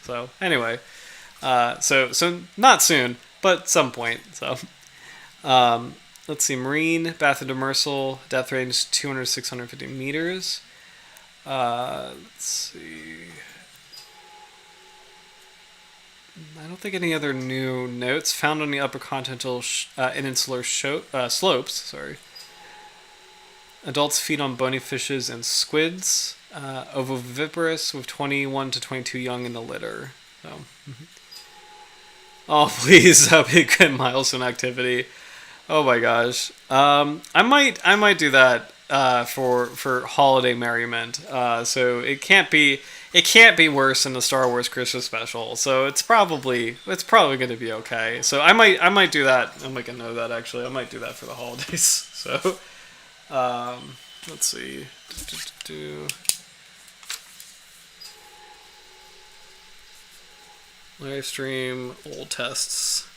So anyway, so not soon, but some point. So let's see, marine bathydemersal, depth range 200 to 650 meters. Let's see. I don't think any other new notes found on the upper continental insular slopes. Sorry. Adults feed on bony fishes and squids. Ovoviviparous with 21 to 22 young in the litter. So. Oh, please, that'd be a good milestone activity. Oh my gosh. I might do that for holiday merriment. So it can't be worse than the Star Wars Christmas special. So it's probably going to be okay. So I might do that. I'm making a note of that actually. I might do that for the holidays. So let's see. Live stream old tests.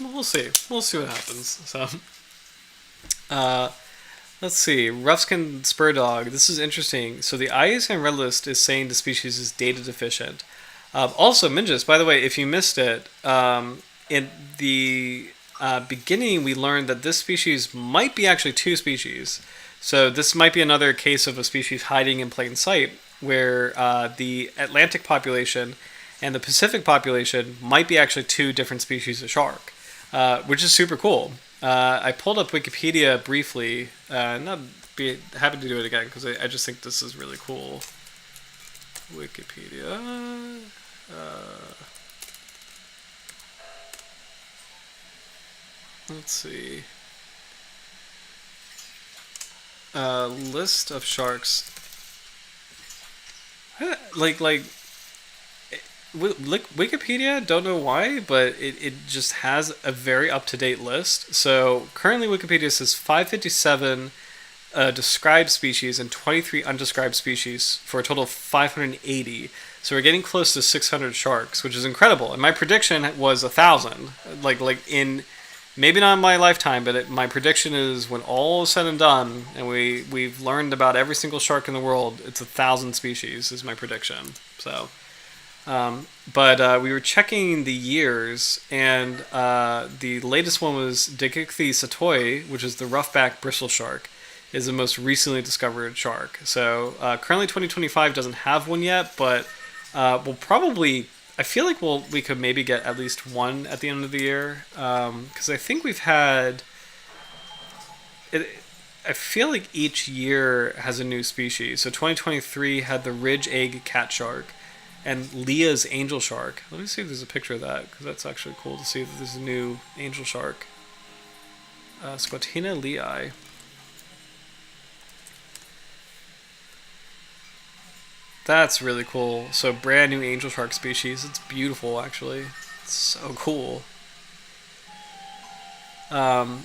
We'll see. We'll see what happens. So, let's see. Roughskin Spurdog. This is interesting. So the IUCN Red List is saying the species is data deficient. Also, Mingus, by the way, if you missed it, in the beginning we learned that this species might be actually two species. So this might be another case of a species hiding in plain sight, where the Atlantic population and the Pacific population might be actually two different species of shark, which is super cool. I pulled up Wikipedia briefly. Not be happy to do it again because I just think this is really cool. Wikipedia. Let's see. List of sharks. Wikipedia, don't know why, but it just has a very up-to-date list. So currently Wikipedia says 557 described species and 23 undescribed species for a total of 580. So we're getting close to 600 sharks, which is incredible. And my prediction was 1,000. In maybe not in my lifetime, but my prediction is when all is said and done, and we've learned about every single shark in the world, it's 1,000 species is my prediction. So. But we were checking the years, and the latest one was Dikithi Satoi, which is the roughback bristle shark, is the most recently discovered shark. So currently 2025 doesn't have one yet, but we'll probably, I feel like we could maybe get at least one at the end of the year, because I think we've had I feel like each year has a new species. So 2023 had the ridge egg cat shark and Leah's angel shark. Let me see if there's a picture of that, because that's actually cool to see that there's a new angel shark. Squatina leahi. That's really cool. So brand new angel shark species. It's beautiful, actually. It's so cool. And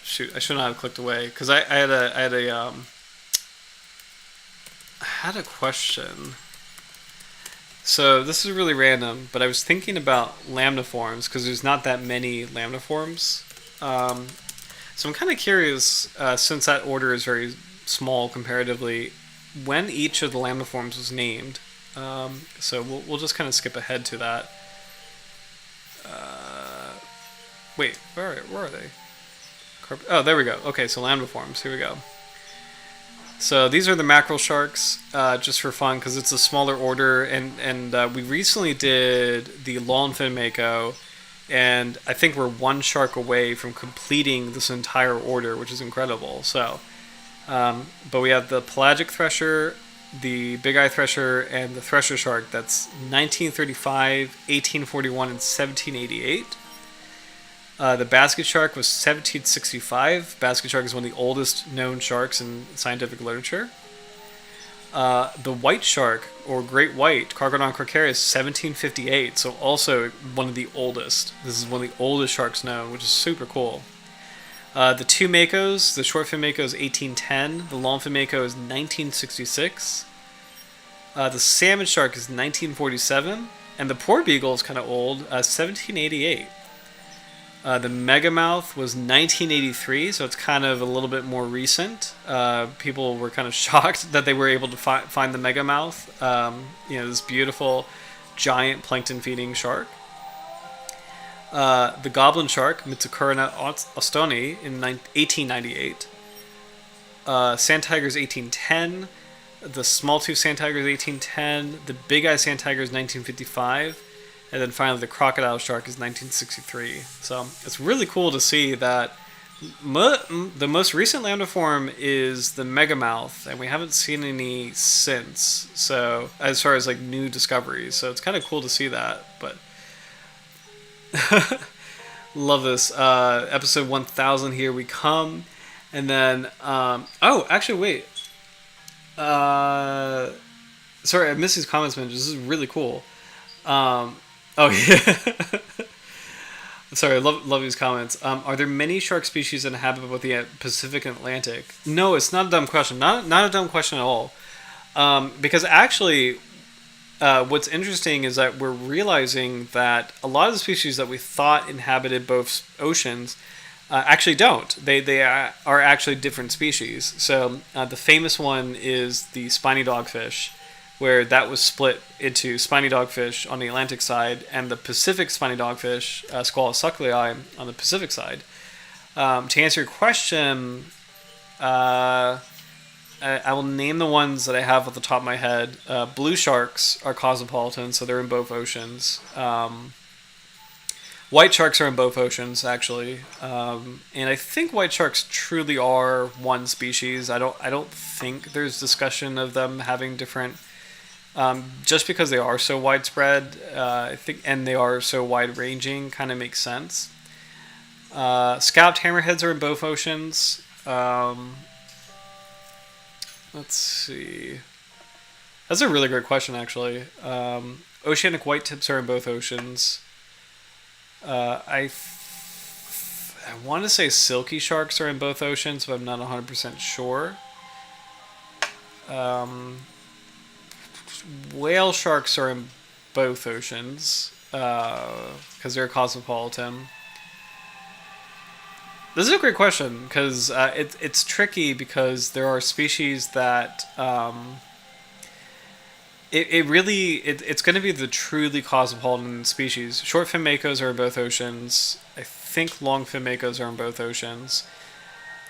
shoot, I should not have clicked away because I had a question. So this is really random, but I was thinking about lamniforms because there's not that many lamniforms. So I'm kind of curious, since that order is very small comparatively, when each of the lamniforms was named. So we'll just kind of skip ahead to that. Wait, where are they? Oh, there we go. Okay, so lamniforms. Here we go. So these are the mackerel sharks, just for fun, because it's a smaller order, and we recently did the longfin mako, and I think we're one shark away from completing this entire order, which is incredible. So, but we have the pelagic thresher, the big eye thresher, and the thresher shark. That's 1935, 1841, and 1788. The basket shark was 1765. Basket shark is one of the oldest known sharks in scientific literature. The white shark, or great white, Carcharodon crocarius, 1758. So also one of the oldest. This is one of the oldest sharks known, which is super cool. The two makos, the short fin mako is 1810. The long fin mako is 1966. The salmon shark is 1947. And the poor beagle is kind of old, 1788. The megamouth was 1983, so it's kind of a little bit more recent. People were kind of shocked that they were able to find the megamouth. This beautiful, giant plankton-feeding shark. The goblin shark, Mitsukura ostoni, in 1898. Sand tiger is 1810. The small tooth sand tiger is 1810. The big eye sand tiger is 1955. And then finally, the crocodile shark is 1963. So it's really cool to see that the most recent lamniform is the megamouth, and we haven't seen any since. So as far as like new discoveries, so it's kind of cool to see that. But Love this. Episode 1000, here we come. And then, oh, actually, wait. Sorry, I missed these comments, man. This is really cool. Oh, yeah. Sorry, I love these comments. Are there many shark species that inhabit both the Pacific and Atlantic? No, it's not a dumb question. Not a dumb question at all. Because actually, what's interesting is that we're realizing that a lot of the species that we thought inhabited both oceans actually don't. They are actually different species. So the famous one is the spiny dogfish, where that was split into spiny dogfish on the Atlantic side and the Pacific spiny dogfish, Squalus sucklei, on the Pacific side. To answer your question, I will name the ones that I have off the top of my head. Blue sharks are cosmopolitan, so they're in both oceans. White sharks are in both oceans, actually, and I think white sharks truly are one species. I don't think there's discussion of them having different. Just because they are so widespread, I think, and they are so wide-ranging, kind of makes sense. Scalloped hammerheads are in both oceans. Let's see. That's a really great question, actually. Oceanic whitetips are in both oceans. I want to say silky sharks are in both oceans, but I'm not 100% sure. Whale sharks are in both oceans because they're cosmopolitan. This is a great question because it's tricky because there are species that it's going to be the truly cosmopolitan species. Short fin makos are in both oceans. I think long fin makos are in both oceans.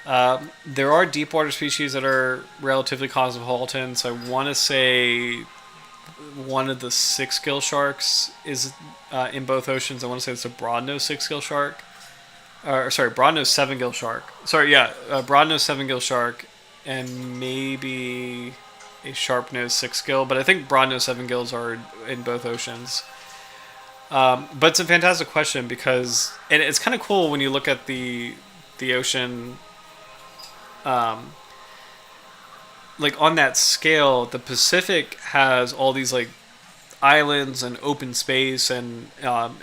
There are deepwater species that are relatively cosmopolitan. So I want to say one of the six-gill sharks is in both oceans. I want to say it's a broad-nosed six-gill shark. Broad-nosed seven-gill shark. Broad-nosed seven-gill shark and maybe a sharp-nosed six-gill. But I think broad-nosed seven-gills are in both oceans. But it's a fantastic question because and it's kind of cool when you look at the ocean. Like on that scale, the Pacific has all these like islands and open space, and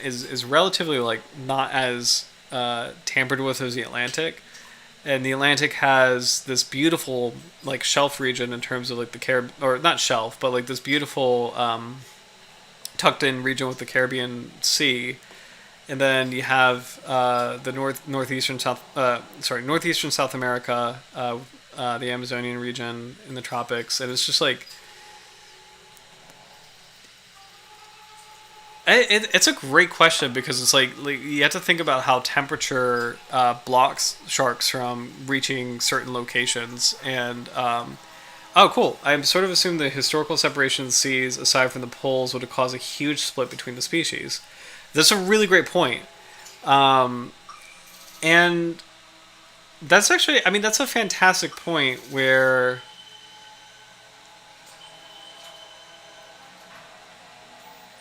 is relatively like not as tampered with as the Atlantic. And the Atlantic has this beautiful like shelf region in terms of like the Caribbean, or not shelf, but like this beautiful tucked in region with the Caribbean Sea. And then you have the northeastern South America, the Amazonian region in the tropics, and it's just like it's a great question because it's like you have to think about how temperature blocks sharks from reaching certain locations. And oh, cool! I sort of assumed the historical separation of the seas, aside from the poles, would have caused a huge split between the species. That's a really great point. And that's actually, I mean, that's a fantastic point where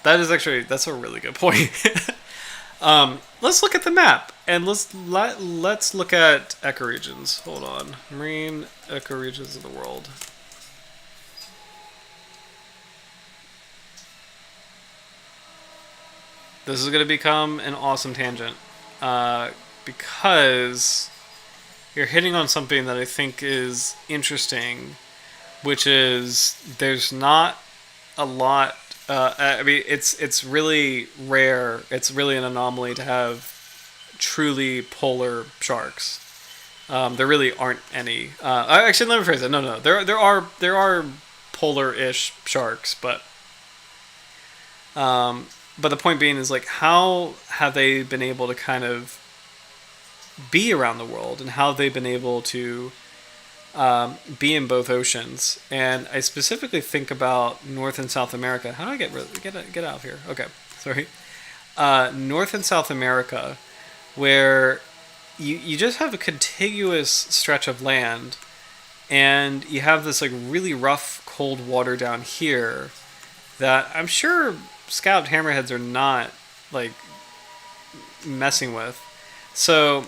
that's a really good point. Let's look at the map and let's look at ecoregions. Hold on. Marine ecoregions of the world. This is going to become an awesome tangent because you're hitting on something that I think is interesting, which is there's not a lot. I mean, it's really rare. It's really an anomaly to have truly polar sharks. There really aren't any. Actually, let me phrase it. No. There are polar-ish sharks, but the point being is like, how have they been able to kind of be around the world, and how they've been able to be in both oceans? And I specifically think about North and South America. How do I get out of here? Okay, sorry. North and South America, where you just have a contiguous stretch of land, and you have this like really rough, cold water down here that I'm sure scalloped hammerheads are not like messing with. So,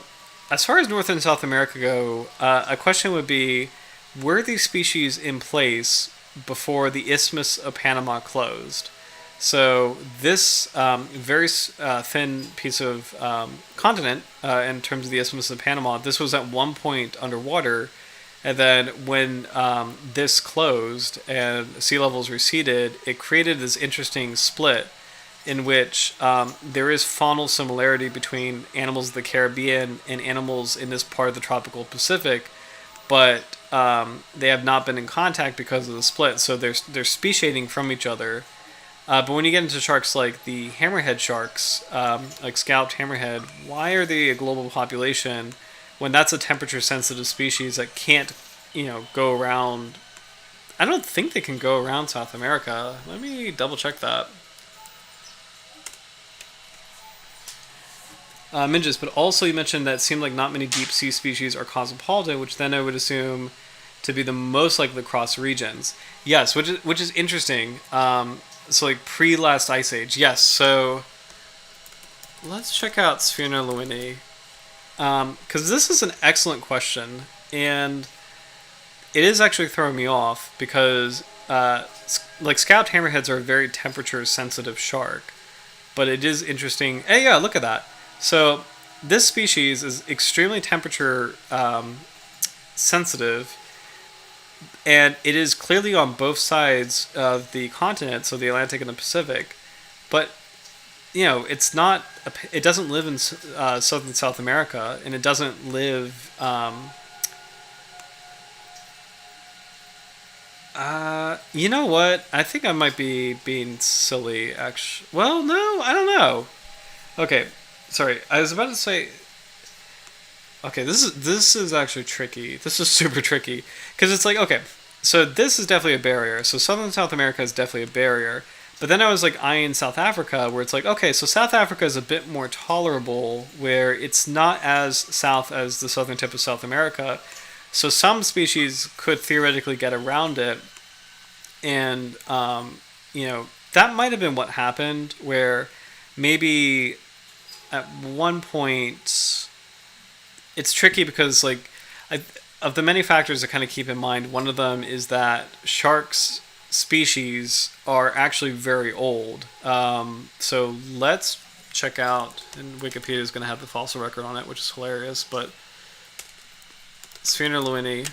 as far as North and South America go, a question would be, were these species in place before the Isthmus of Panama closed? So this very thin piece of continent, in terms of the Isthmus of Panama, this was at one point underwater, and then when this closed and sea levels receded, it created this interesting split in which there is faunal similarity between animals of the Caribbean and animals in this part of the tropical Pacific, but they have not been in contact because of the split. So they're speciating from each other. But when you get into sharks like the hammerhead sharks, like scalped hammerhead, why are they a global population when that's a temperature-sensitive species that can't, go around? I don't think they can go around South America. Let me double check that. Minges, but also you mentioned that it seemed like not many deep sea species are cosmopolitan, which then I would assume to be the most likely across regions. Yes, which is interesting. So like pre-last ice age. Yes, so let's check out Sphena lewinii. Because this is an excellent question, and it is actually throwing me off because like scalped hammerheads are a very temperature sensitive shark, but it is interesting. Hey, yeah, look at that. So this species is extremely temperature sensitive, and it is clearly on both sides of the continent, so the Atlantic and the Pacific. But it's not. It doesn't live in southern South America, and it doesn't live. You know what? I think I might be being silly. Actually, well, no, I don't know. Okay, sorry. I was about to say. Okay, this is actually tricky. This is super tricky because it's like, okay, so this is definitely a barrier. So southern South America is definitely a barrier. But then I was like eyeing South Africa, where it's like, okay, so South Africa is a bit more tolerable, where it's not as south as the southern tip of South America. So some species could theoretically get around it, and that might have been what happened, where maybe at one point it's tricky because of the many factors to kind of keep in mind, one of them is that sharks species are actually very old. So let's check out, and Wikipedia is going to have the fossil record on it, which is hilarious, but Sphena lewinii.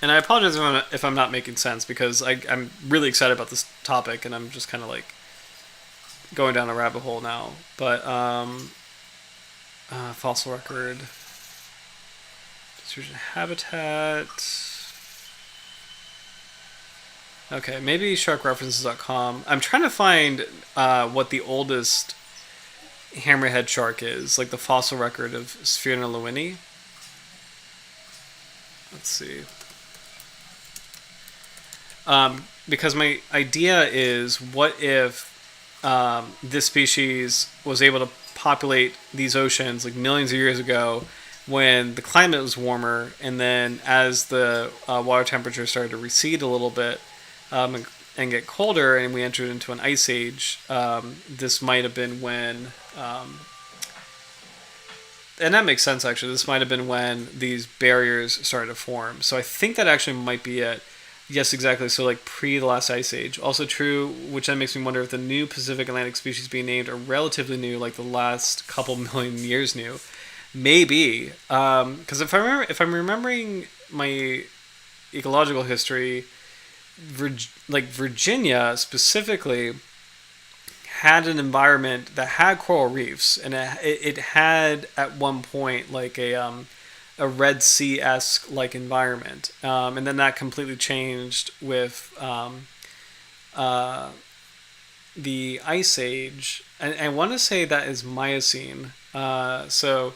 And I apologize if I'm not making sense, because I'm really excited about this topic, and I'm just kind of like going down a rabbit hole now. But fossil record, distribution habitat. Okay, maybe sharkreferences.com. I'm trying to find what the oldest hammerhead shark is, like the fossil record of Sphena lewinii. Let's see. Because my idea is, what if this species was able to populate these oceans like millions of years ago, when the climate was warmer, and then as the water temperature started to recede a little bit and get colder, and we entered into an ice age. This might have been when, and that makes sense actually, this might have been when these barriers started to form. So I think that actually might be it. Yes, exactly. So like pre the last ice age. Also true, which then makes me wonder if the new Pacific Atlantic species being named are relatively new, like the last couple million years new. Maybe, because if I'm remembering my ecological history, Virginia specifically had an environment that had coral reefs, and it had at one point like a Red Sea-esque like environment, and then that completely changed with the Ice Age, and I want to say that is Miocene. So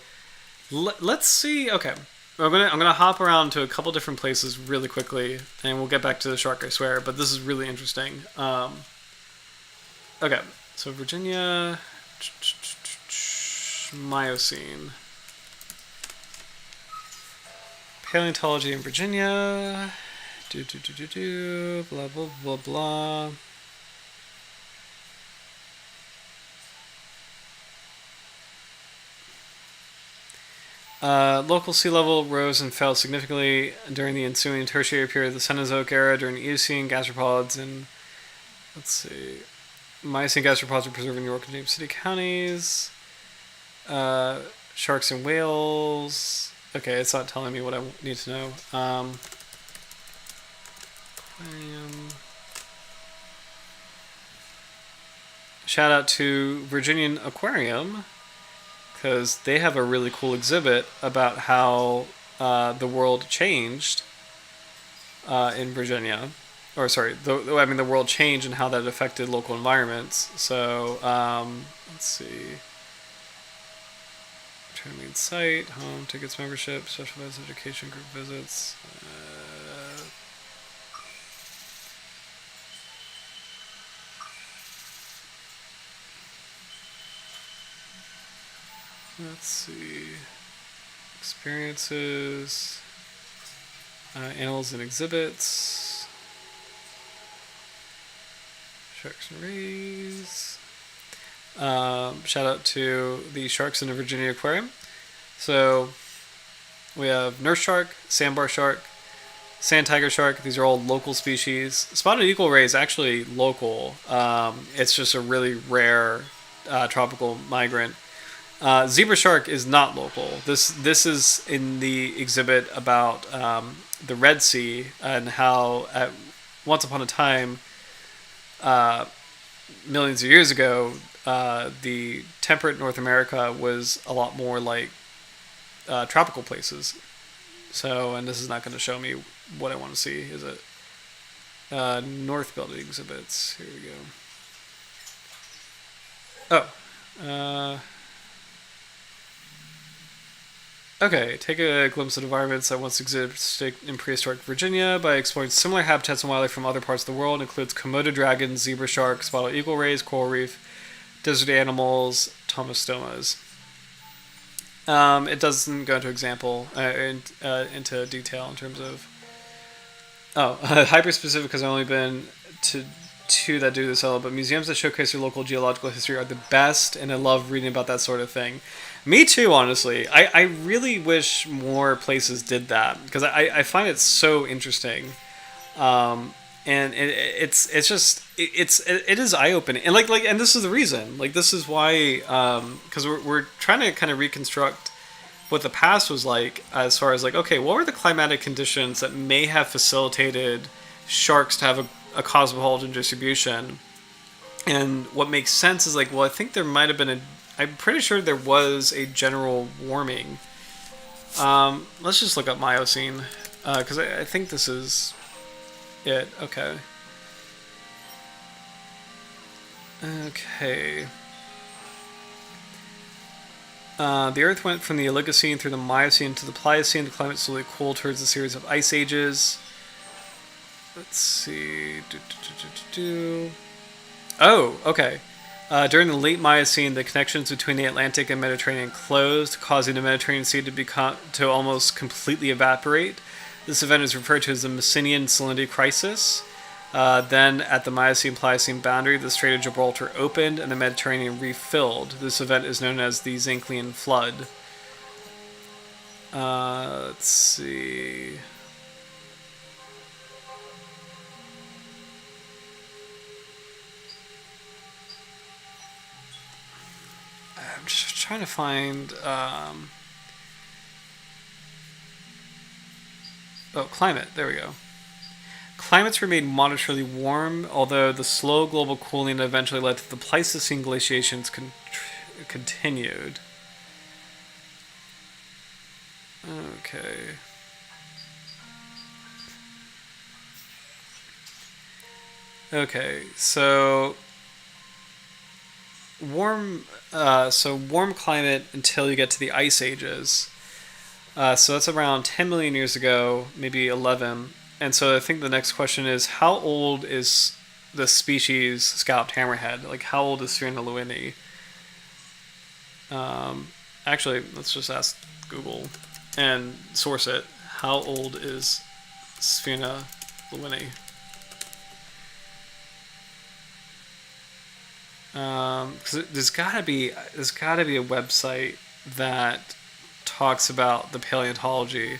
let's see. Okay, I'm gonna hop around to a couple different places really quickly, and we'll get back to the shark, I swear. But this is really interesting. Okay, so Virginia, Miocene. Paleontology in Virginia. Blah, blah, blah, blah. Local sea level rose and fell significantly during the ensuing tertiary period of the Cenozoic era. During Eocene, gastropods and let's see, Miocene gastropods were preserved in New York and James City counties. Sharks and whales. Okay, it's not telling me what I need to know. Shout out to Virginian Aquarium, because they have a really cool exhibit about how the world changed in Virginia. Or sorry, the world changed and how that affected local environments. So let's see. Turn main site, home, tickets, membership, specialized education, group visits. Let's see. Experiences. Animals and exhibits. Sharks and rays. Shout out to the sharks in the Virginia Aquarium. So we have nurse shark, sandbar shark, sand tiger shark. These are all local species. Spotted eagle ray is actually local. It's just a really rare tropical migrant. Zebra shark is not local. This is in the exhibit about the Red Sea and how once upon a time, millions of years ago, the temperate North America was a lot more like tropical places. So, and this is not going to show me what I want to see, is it? North Building exhibits. Here we go. Oh. Okay, take a glimpse of environments that once existed in prehistoric Virginia by exploring similar habitats and wildlife from other parts of the world. It includes Komodo dragons, zebra sharks, spotted eagle rays, coral reef, desert animals, tomostomas. It doesn't go into into detail in terms of... hyper-specific because I've only been to two that do this all, but museums that showcase their local geological history are the best, and I love reading about that sort of thing. Me too, honestly. I really wish more places did that because I find it so interesting, and it is eye opening, and and this is the reason. This is why because we're trying to kind of reconstruct what the past was like as far as okay, what were the climatic conditions that may have facilitated sharks to have a cosmopolitan distribution, and what makes sense is I think there might have been I'm pretty sure there was a general warming. Let's just look up Miocene, because I think this is it. Okay. Okay. The Earth went from the Oligocene through the Miocene to the Pliocene. The climate slowly cooled towards a series of ice ages. Let's see. Oh, okay. During the late Miocene, the connections between the Atlantic and Mediterranean closed, causing the Mediterranean Sea to almost completely evaporate. This event is referred to as the Messinian Salinity Crisis. Then, at the Miocene-Pliocene boundary, the Strait of Gibraltar opened and the Mediterranean refilled. This event is known as the Zanclean Flood. Let's see... I'm just trying to find... climate. There we go. Climates remained moderately warm, although the slow global cooling that eventually led to the Pleistocene glaciations continued. Okay. Okay, so... warm climate until you get to the ice ages. So that's around 10 million years ago, maybe 11. And so I think the next question is, how old is the species scalloped hammerhead? How old is Sphena lewinii? Actually, let's just ask Google and source it. How old is Sphena lewinii? Because there's gotta be a website that talks about the paleontology.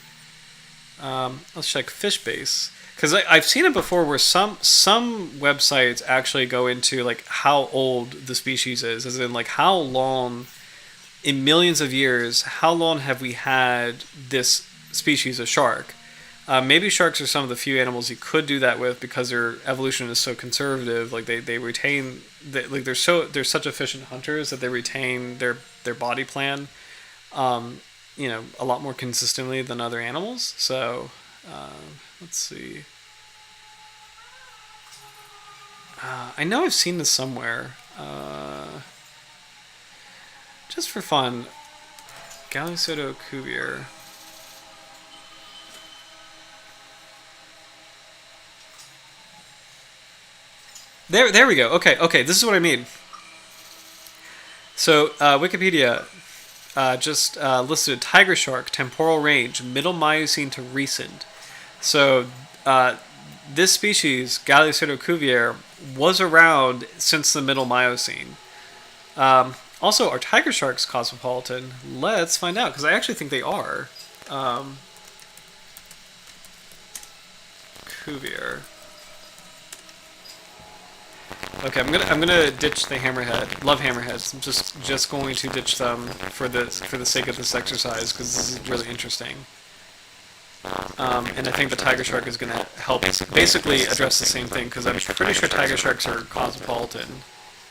Let's check FishBase, because I've seen it before where some websites actually go into like how old the species is, as in like how long in millions of years, how long have we had this species of shark? Maybe sharks are some of the few animals you could do that with because their evolution is so conservative. Like they retain, like they're such efficient hunters that they retain their body plan, a lot more consistently than other animals. So let's see. I know I've seen this somewhere. Just for fun, Gallisoto Cuvier. There we go. Okay. This is what I mean. So Wikipedia just listed a tiger shark, temporal range, middle Miocene to recent. So this species, Gallisoto Cuvier, was around since the middle Miocene. Also, are tiger sharks cosmopolitan? Let's find out, because I actually think they are. Cuvier. Okay, I'm gonna ditch the hammerhead. Love hammerheads. I'm just going to ditch them for the sake of this exercise because this is really interesting. And I think the tiger shark is gonna help basically address the same thing because I'm pretty sure tiger sharks are cosmopolitan.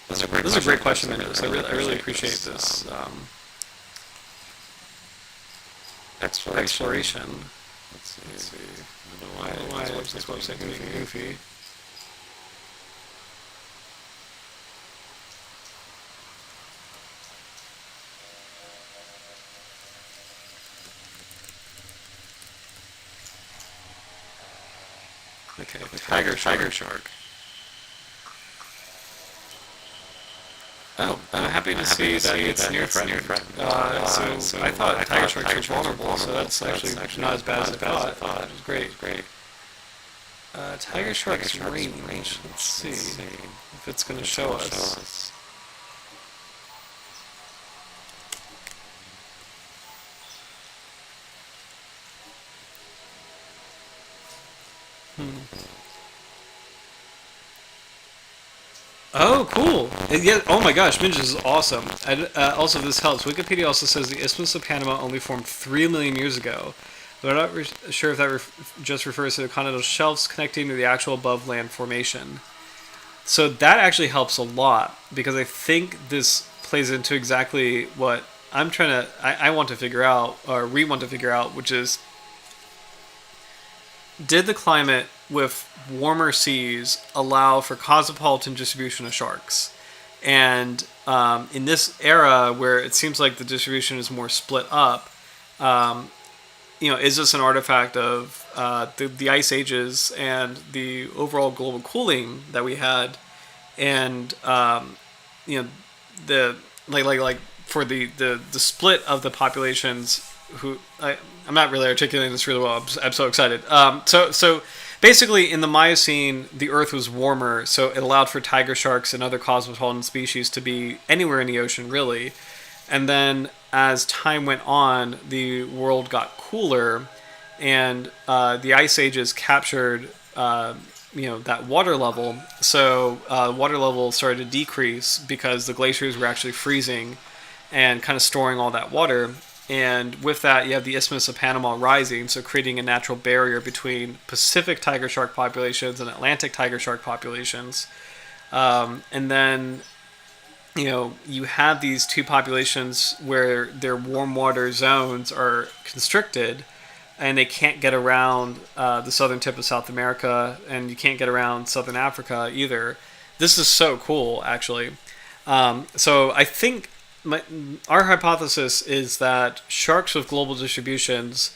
This is a great question, Mindos. I really appreciate this exploration. Let's see. Why is this website being goofy? Okay, tiger shark. Oh, I'm happy to see that it's near threatened. So I thought tiger sharks were vulnerable, so that's actually not as bad as I thought. It was great. Tiger shark's range. Let's see if it's going to show us. Oh, cool! Yeah. Oh my gosh, Minge is awesome. Also, this helps. Wikipedia also says the Isthmus of Panama only formed 3 million years ago. But I'm not sure if that just refers to the continental shelves connecting to the actual above land formation. So that actually helps a lot because I think this plays into exactly what I'm trying to. I want to figure out, or we want to figure out, which is, did the climate with warmer seas allow for cosmopolitan distribution of sharks? And in this era where it seems like the distribution is more split up, is this an artifact of the ice ages and the overall global cooling that we had, and the like for the split of the populations who I'm not really articulating this really well. I'm so excited. So basically, in the Miocene, the Earth was warmer, so it allowed for tiger sharks and other cosmopolitan species to be anywhere in the ocean, really. And then, as time went on, the world got cooler, and the ice ages captured, that water level. So water level started to decrease because the glaciers were actually freezing and kind of storing all that water. And with that, you have the Isthmus of Panama rising, so creating a natural barrier between Pacific tiger shark populations and Atlantic tiger shark populations. And then, you have these two populations where their warm water zones are constricted, and they can't get around the southern tip of South America, and you can't get around southern Africa either. This is so cool, actually. So I think our hypothesis is that sharks with global distributions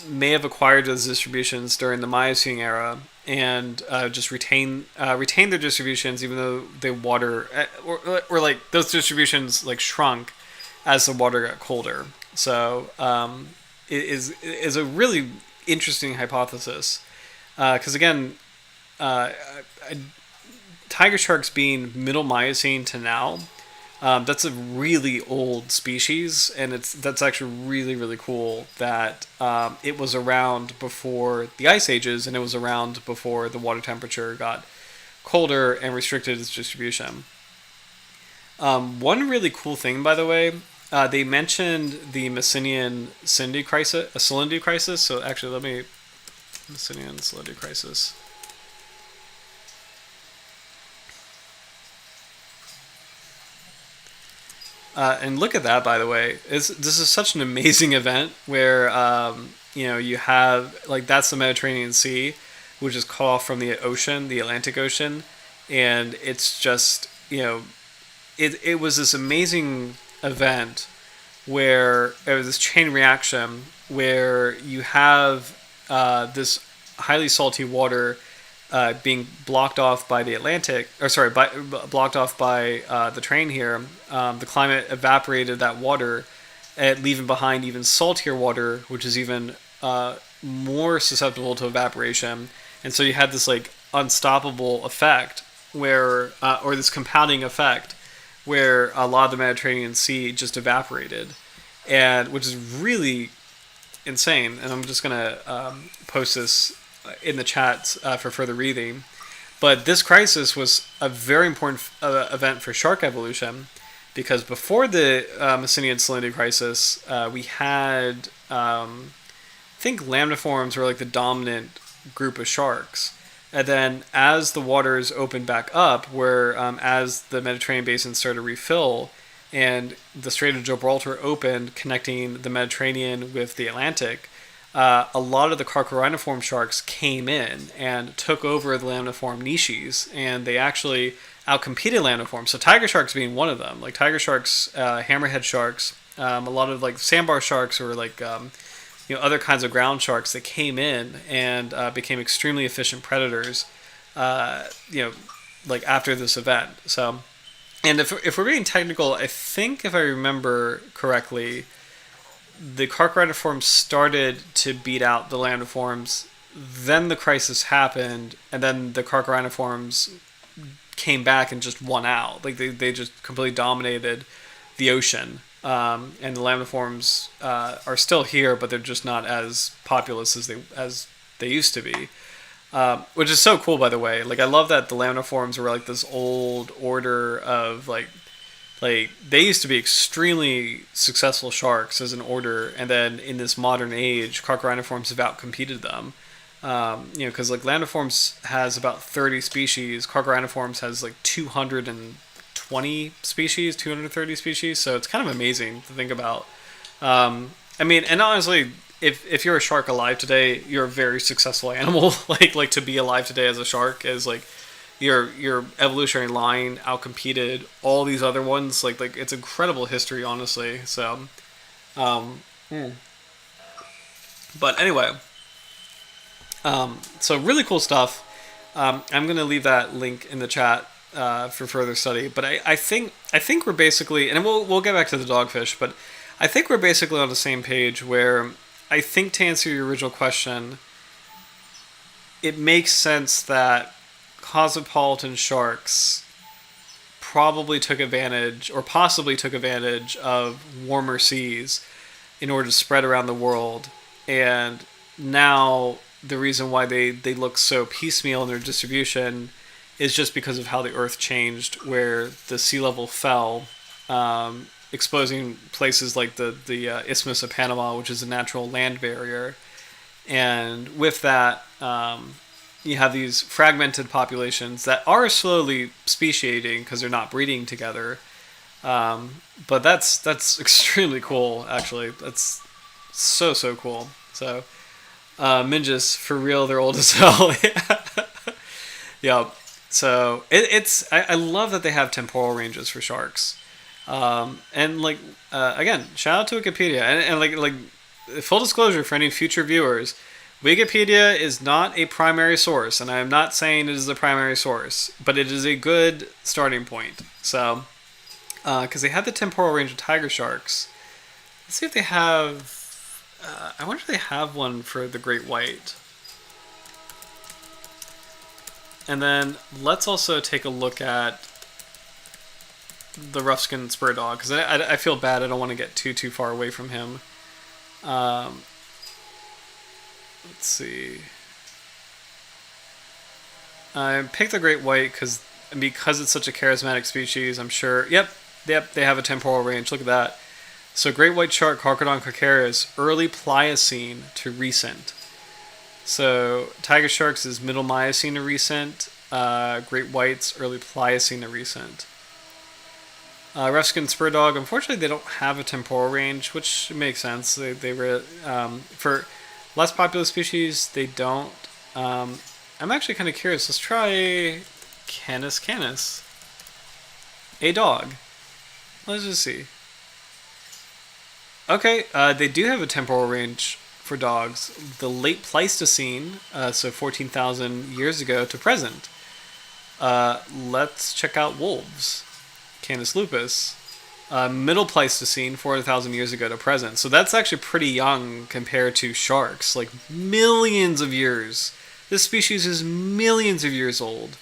may have acquired those distributions during the Miocene era and just retain their distributions, even though the water or like those distributions like shrunk as the water got colder. So it is a really interesting hypothesis because again, tiger sharks being middle Miocene to now That's a really old species, and that's actually really really cool that it was around before the ice ages, and it was around before the water temperature got colder and restricted its distribution. One really cool thing, by the way, they mentioned the Messinian salinity crisis. So actually, let me Messinian salinity crisis. And look at that, by the way. This is such an amazing event where you have like that's the Mediterranean Sea, which is cut off from the ocean, the Atlantic Ocean, and it's just it was this amazing event where it was this chain reaction where you have this highly salty water being blocked off by the Atlantic, or sorry, blocked off by the train here. The climate evaporated that water, leaving behind even saltier water, which is even more susceptible to evaporation. And so you had this like unstoppable effect where, or this compounding effect, where a lot of the Mediterranean Sea just evaporated, and which is really insane. And I'm just gonna post this in the chat for further reading. But this crisis was a very important event for shark evolution, because before the Messinian salinity crisis, we had, I think, lamniforms were like the dominant group of sharks. And then as the waters opened back up, where as the Mediterranean basin started to refill and the Strait of Gibraltar opened, connecting the Mediterranean with the Atlantic, a lot of the carcharodoniform sharks came in and took over the lamniform niches, and they actually outcompeted lamniforms. So tiger sharks being one of them, like tiger sharks, hammerhead sharks, a lot of like sandbar sharks, or like other kinds of ground sharks that came in and became extremely efficient predators. Like after this event. So, and if we're being technical, I think if I remember correctly, the carcharodoniforms started to beat out the lamniforms. Then the crisis happened, and then the carcharodoniforms came back and just won out. Like they just completely dominated the ocean. And the lamniforms are still here, but they're just not as populous as they used to be. Which is so cool, by the way. Like I love that the lamniforms were like this old order of like they used to be extremely successful sharks as an order, and then in this modern age, carcharodoniforms have outcompeted them. Because like lamniforms has about 30 species, carcharodoniforms has like 220 species, 230 species. So it's kind of amazing to think about. And honestly, if you're a shark alive today, you're a very successful animal. like to be alive today as a shark is like your evolutionary line outcompeted all these other ones. Like it's incredible history, honestly. So, but anyway, so really cool stuff. I'm gonna leave that link in the chat for further study. But I think we're basically, and we'll get back to the dogfish, but I think we're basically on the same page where I think, to answer your original question, it makes sense that cosmopolitan sharks probably took advantage, or possibly took advantage, of warmer seas in order to spread around the world. And now the reason why they look so piecemeal in their distribution is just because of how the Earth changed, where the sea level fell, exposing places like the Isthmus of Panama, which is a natural land barrier. And with that, you have these fragmented populations that are slowly speciating because they're not breeding together. But that's extremely cool, actually. That's so cool. So, Mingus, for real, they're old as hell. Yeah. So I love that they have temporal ranges for sharks. And like again, shout out to Wikipedia, and like full disclosure for any future viewers, Wikipedia is not a primary source, and I am not saying it is the primary source, but it is a good starting point. So, because they have the temporal range of tiger sharks, let's see if they have. I wonder if they have one for the great white. And then let's also take a look at the Roughskin Spurdog because I feel bad. I don't want to get too far away from him. Let's see. I picked the great white because it's such a charismatic species. I'm sure. Yep. They have a temporal range. Look at that. So great white shark, Carcharodon calcareus, early Pliocene to recent. So tiger sharks is middle Miocene to recent. Great whites, early Pliocene to recent. Roughskin Spurdog, unfortunately, they don't have a temporal range, which makes sense. They were for less popular species, they don't. I'm actually kind of curious. Let's try Canis, a dog. Let's just see. Okay, they do have a temporal range for dogs. The late Pleistocene, so 14,000 years ago to present. Let's check out wolves. Canis lupus. Middle Pleistocene, 400,000 years ago to present. So that's actually pretty young compared to sharks, like millions of years. This species is millions of years old.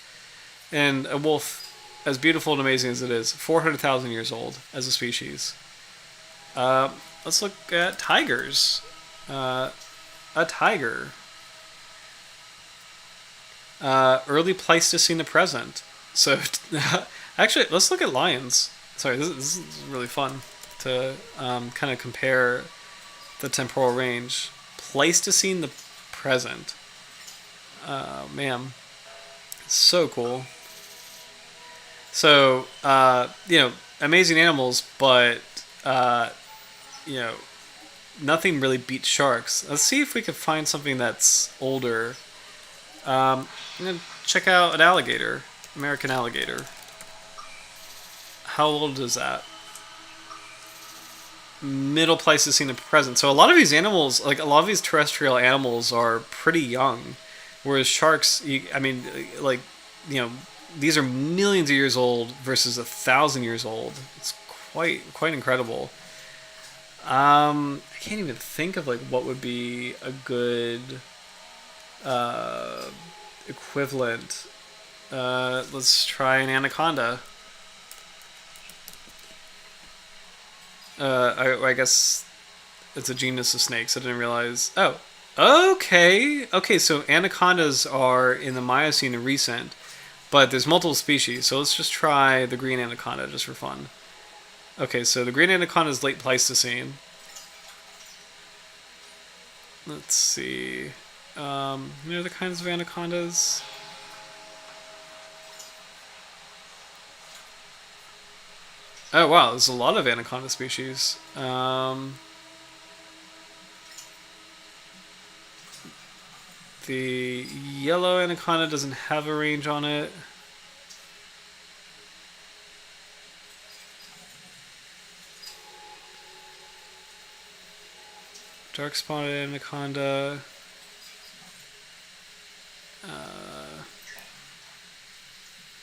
And a wolf, as beautiful and amazing as it is, 400,000 years old as a species. Let's look at tigers. A tiger. Early Pleistocene to present. So, actually, let's look at lions. Sorry, this is really fun to kind of compare the temporal range. Pleistocene to present. Man, so cool. So, amazing animals, but, nothing really beats sharks. Let's see if we can find something that's older. I'm going to check out an alligator. American alligator. How old is that? Middle Pleistocene to present. So a lot of these animals, like a lot of these terrestrial animals are pretty young. Whereas sharks, these are millions of years old versus 1,000 years old. It's quite incredible. I can't even think of what would be a good equivalent. Let's try an anaconda. I guess it's a genus of snakes. I didn't realize. Oh, okay. So anacondas are in the Miocene and recent, but there's multiple species. So let's just try the green anaconda just for fun. Okay, so the green anaconda is late Pleistocene. Let's see. Any other kinds of anacondas? Oh wow, there's a lot of anaconda species. The yellow anaconda doesn't have a range on it. Dark spotted anaconda.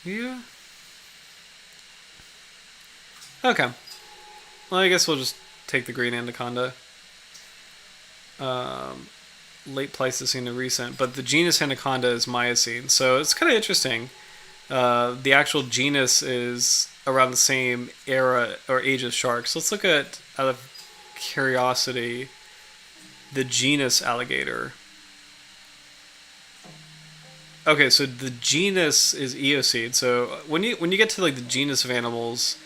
Yeah. Okay. Well, I guess we'll just take the green anaconda. Late Pleistocene to recent, but the genus anaconda is Miocene, so it's kind of interesting. The actual genus is around the same era or age as sharks. Let's look at, out of curiosity, the genus alligator. Okay, so the genus is Eocene. So when you get to the genus of animals,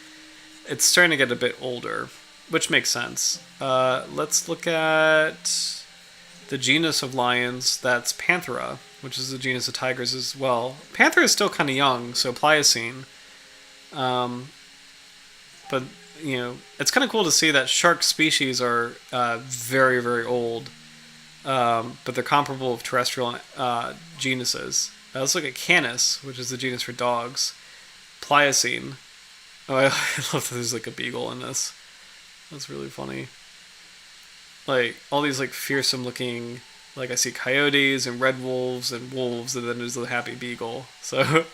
it's starting to get a bit older, which makes sense. Let's look at the genus of lions. That's Panthera, which is the genus of tigers as well. Panthera is still kind of young, so Pliocene. But it's kind of cool to see that shark species are very, very old. But they're comparable with terrestrial genuses. Let's look at Canis, which is the genus for dogs. Pliocene. Oh, I love that there's a beagle in this. That's really funny. All these fearsome looking, I see coyotes and red wolves, and then there's the happy beagle. So,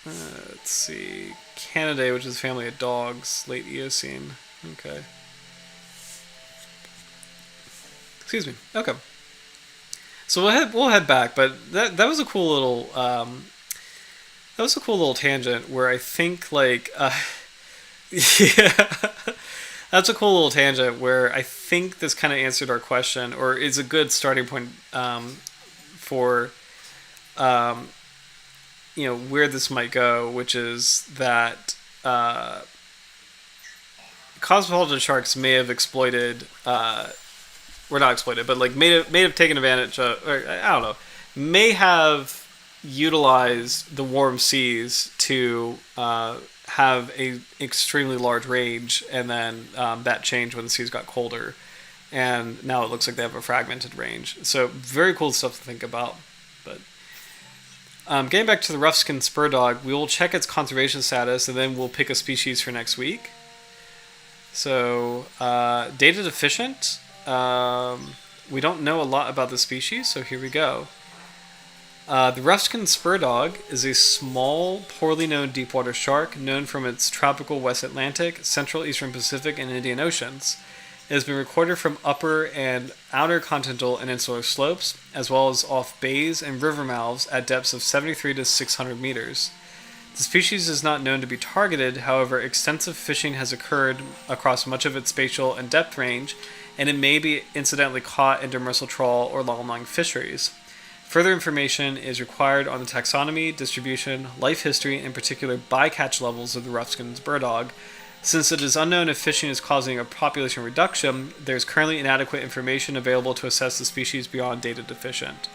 let's see. Canidae, which is a family of dogs, late Eocene. Okay. Excuse me. Okay. So we'll head back, but that was a cool little That was a cool little tangent where I think yeah, that's a cool little tangent where I think this kind of answered our question, or is a good starting point for um, where this might go, which is that cosmopolitan sharks may have exploited, or not exploited, but like may have taken advantage of, or I don't know, may have utilized the warm seas to have a extremely large range, and then that changed when the seas got colder, and now it looks like they have a fragmented range. So very cool stuff to think about. But getting back to the Roughskin Spurdog, we will check its conservation status, and then we'll pick a species for next week. So data deficient. We don't know a lot about the species, so here we go. The Roughskin Spurdog is a small, poorly known deepwater shark known from its tropical West Atlantic, Central Eastern Pacific, and Indian Oceans. It has been recorded from upper and outer continental and insular slopes, as well as off bays and river mouths at depths of 73 to 600 meters. The species is not known to be targeted, however, extensive fishing has occurred across much of its spatial and depth range, and it may be incidentally caught in demersal trawl or long-line fisheries. Further information is required on the taxonomy, distribution, life history, and particular bycatch levels of the Roughskin Spurdog. Since it is unknown if fishing is causing a population reduction, there is currently inadequate information available to assess the species beyond data deficient.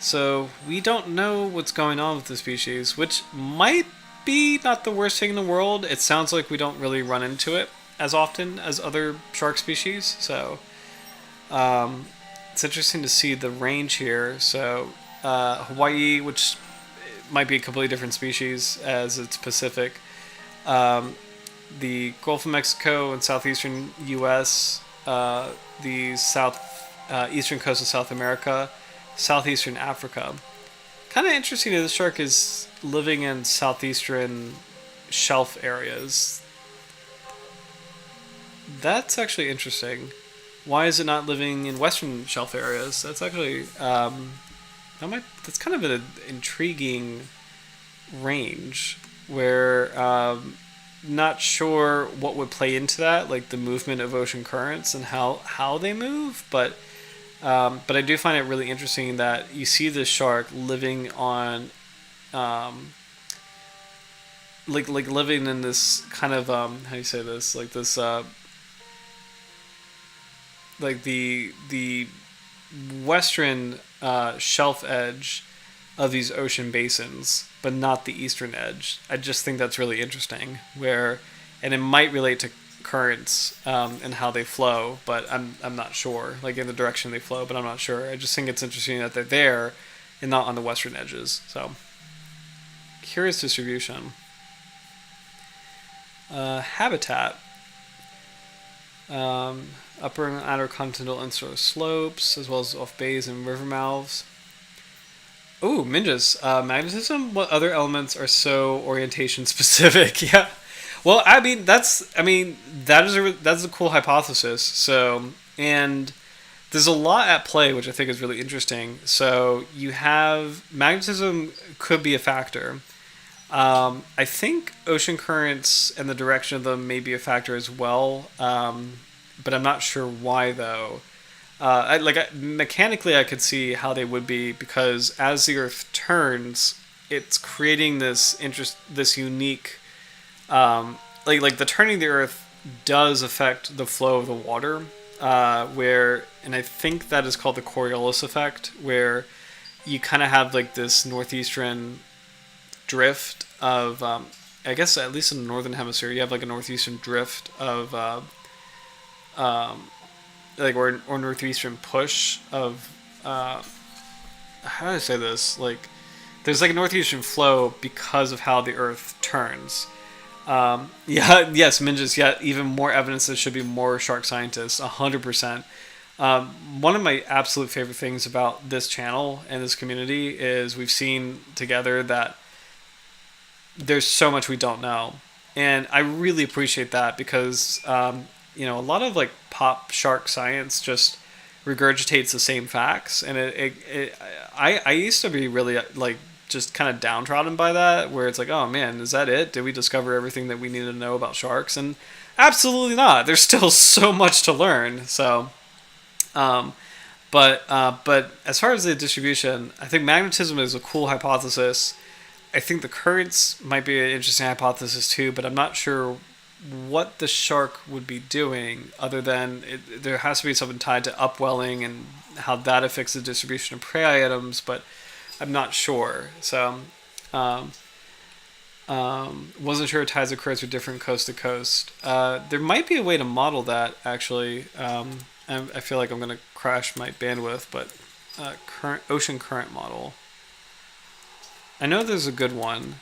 So we don't know what's going on with the species, which might be not the worst thing in the world. It sounds like we don't really run into it as often as other shark species, so it's interesting to see the range here. So Hawaii, which might be a completely different species as it's Pacific, the Gulf of Mexico and southeastern U.S., the eastern coast of South America, southeastern Africa. Kind of interesting that this shark is living in southeastern shelf areas. That's actually interesting. Why is it not living in western shelf areas? That's actually that's kind of an intriguing range where not sure what would play into that, like the movement of ocean currents and how they move, but I do find it really interesting that you see this shark living on like living in this kind of how do you say this, like this like the western shelf edge of these ocean basins, but not the eastern edge. I just think that's really interesting. And it might relate to currents and how they flow, but I'm not sure. Like in the direction they flow, but I'm not sure. I just think it's interesting that they're there and not on the western edges. So curious distribution. Habitat. Upper and outer continental insular slopes, as well as off bays and river mouths. Ooh, Minjas. Magnetism. What other elements are so orientation specific? Yeah. Well, that's a cool hypothesis. So, and there's a lot at play, which I think is really interesting. So you have magnetism could be a factor. I think ocean currents and the direction of them may be a factor as well. But I'm not sure why though. Mechanically, I could see how they would be, because as the Earth turns, it's creating this unique, like the turning of the Earth does affect the flow of the water, and I think that is called the Coriolis effect, where you kind of have like this northeastern drift of, I guess at least in the northern hemisphere, you have like a northeastern drift of, or northeastern push of, how do I say this? Like, there's like a northeastern flow because of how the Earth turns. Yes, Minjas. Yeah, even more evidence. There should be more shark scientists. 100%. One of my absolute favorite things about this channel and this community is we've seen together that there's so much we don't know, and I really appreciate that, because a lot of like pop shark science just regurgitates the same facts, and I used to be really like just kind of downtrodden by that, where it's like, oh man, is that it? Did we discover everything that we needed to know about sharks? And absolutely not. There's still so much to learn. So, but as far as the distribution, I think magnetism is a cool hypothesis. I think the currents might be an interesting hypothesis too, but I'm not sure what the shark would be doing other than there has to be something tied to upwelling and how that affects the distribution of prey items, but I'm not sure. So wasn't sure tides of currents were different coast to coast. There might be a way to model that actually. I feel like I'm going to crash my bandwidth, but current ocean current model. I know there's a good one.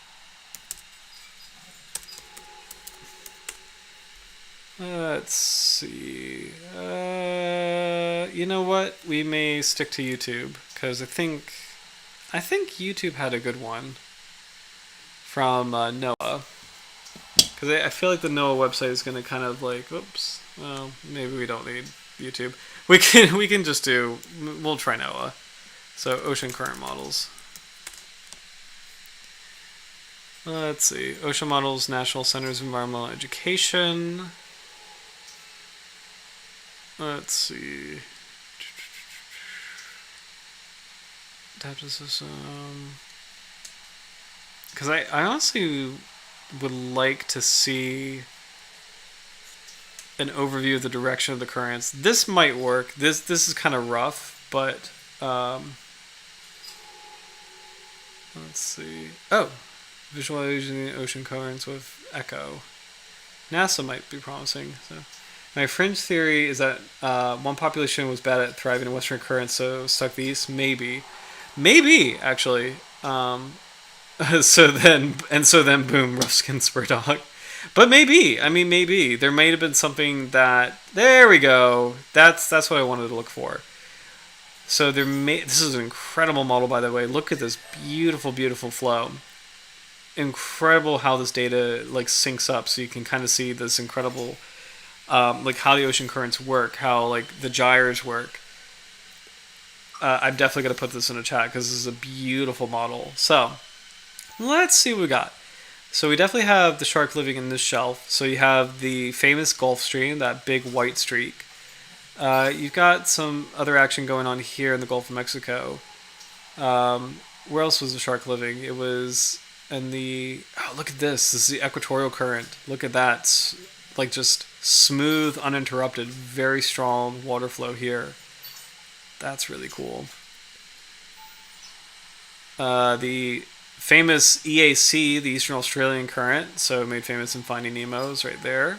Let's see. You know what? We may stick to YouTube because I think YouTube had a good one from NOAA. Because I feel like the NOAA website is going to kind of like, oops. Well, maybe we don't need YouTube. We can just do. We'll try NOAA. So ocean current models. Let's see. Ocean Models, National Centers of Environmental Education. Let's see. Adaptive system. Because I honestly would like to see an overview of the direction of the currents. This might work. This is kind of rough, but let's see. Oh, visualizing the ocean currents with echo. NASA might be promising. So, my fringe theory is that one population was bad at thriving in western currents, so stuck the east. Maybe actually. So then, boom, Roughskin Spurdog. But maybe, maybe there might have been something that. There we go. That's what I wanted to look for. So this is an incredible model, by the way. Look at this beautiful, beautiful flow. Incredible how this data like syncs up, so you can kind of see this incredible, like how the ocean currents work, how like the gyres work. I'm definitely gonna put this in a chat because this is a beautiful model. So let's see what we got. So we definitely have the shark living in this shelf. So you have the famous Gulf Stream, that big white streak. You've got some other action going on here in the Gulf of Mexico. Where else was the shark living? It was in the... Oh, look at this. This is the equatorial current. Look at that. Like just smooth, uninterrupted, very strong water flow here. That's really cool. The famous EAC, the Eastern Australian Current, so made famous in Finding Nemo, is right there.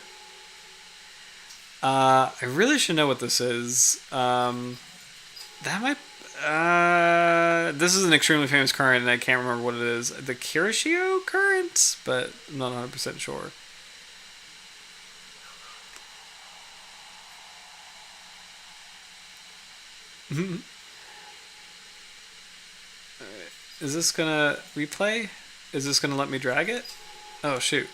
I really should know what this is. That might... this is an extremely famous current, and I can't remember what it is. The Kirishio Current? But I'm not 100% sure. Is this gonna replay? Is this gonna let me drag it? Oh, shoot.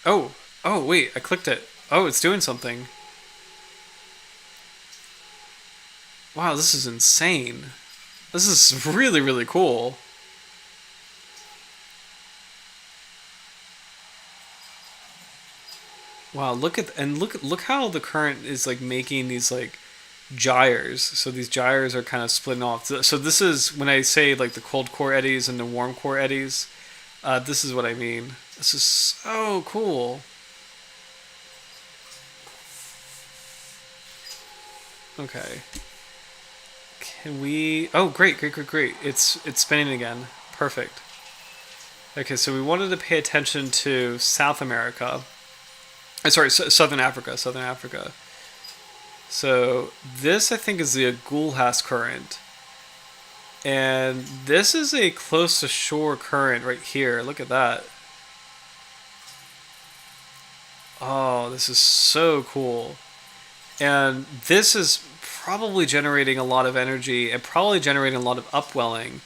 Oh, wait, I clicked it. Oh, it's doing something. Wow, this is insane. This is really, really cool. Wow, look how the current is like making these like gyres. So these gyres are kind of splitting off. So this is when I say like the cold core eddies and the warm core eddies. This is what I mean. This is so cool. Okay. Can we... Oh, great. It's spinning again. Perfect. Okay, so we wanted to pay attention to South America. Sorry, Southern Africa. So this, I think, is the Agulhas current. And this is a close to shore current right here. Look at that. Oh, this is so cool. And this is probably generating a lot of energy and probably generating a lot of upwelling.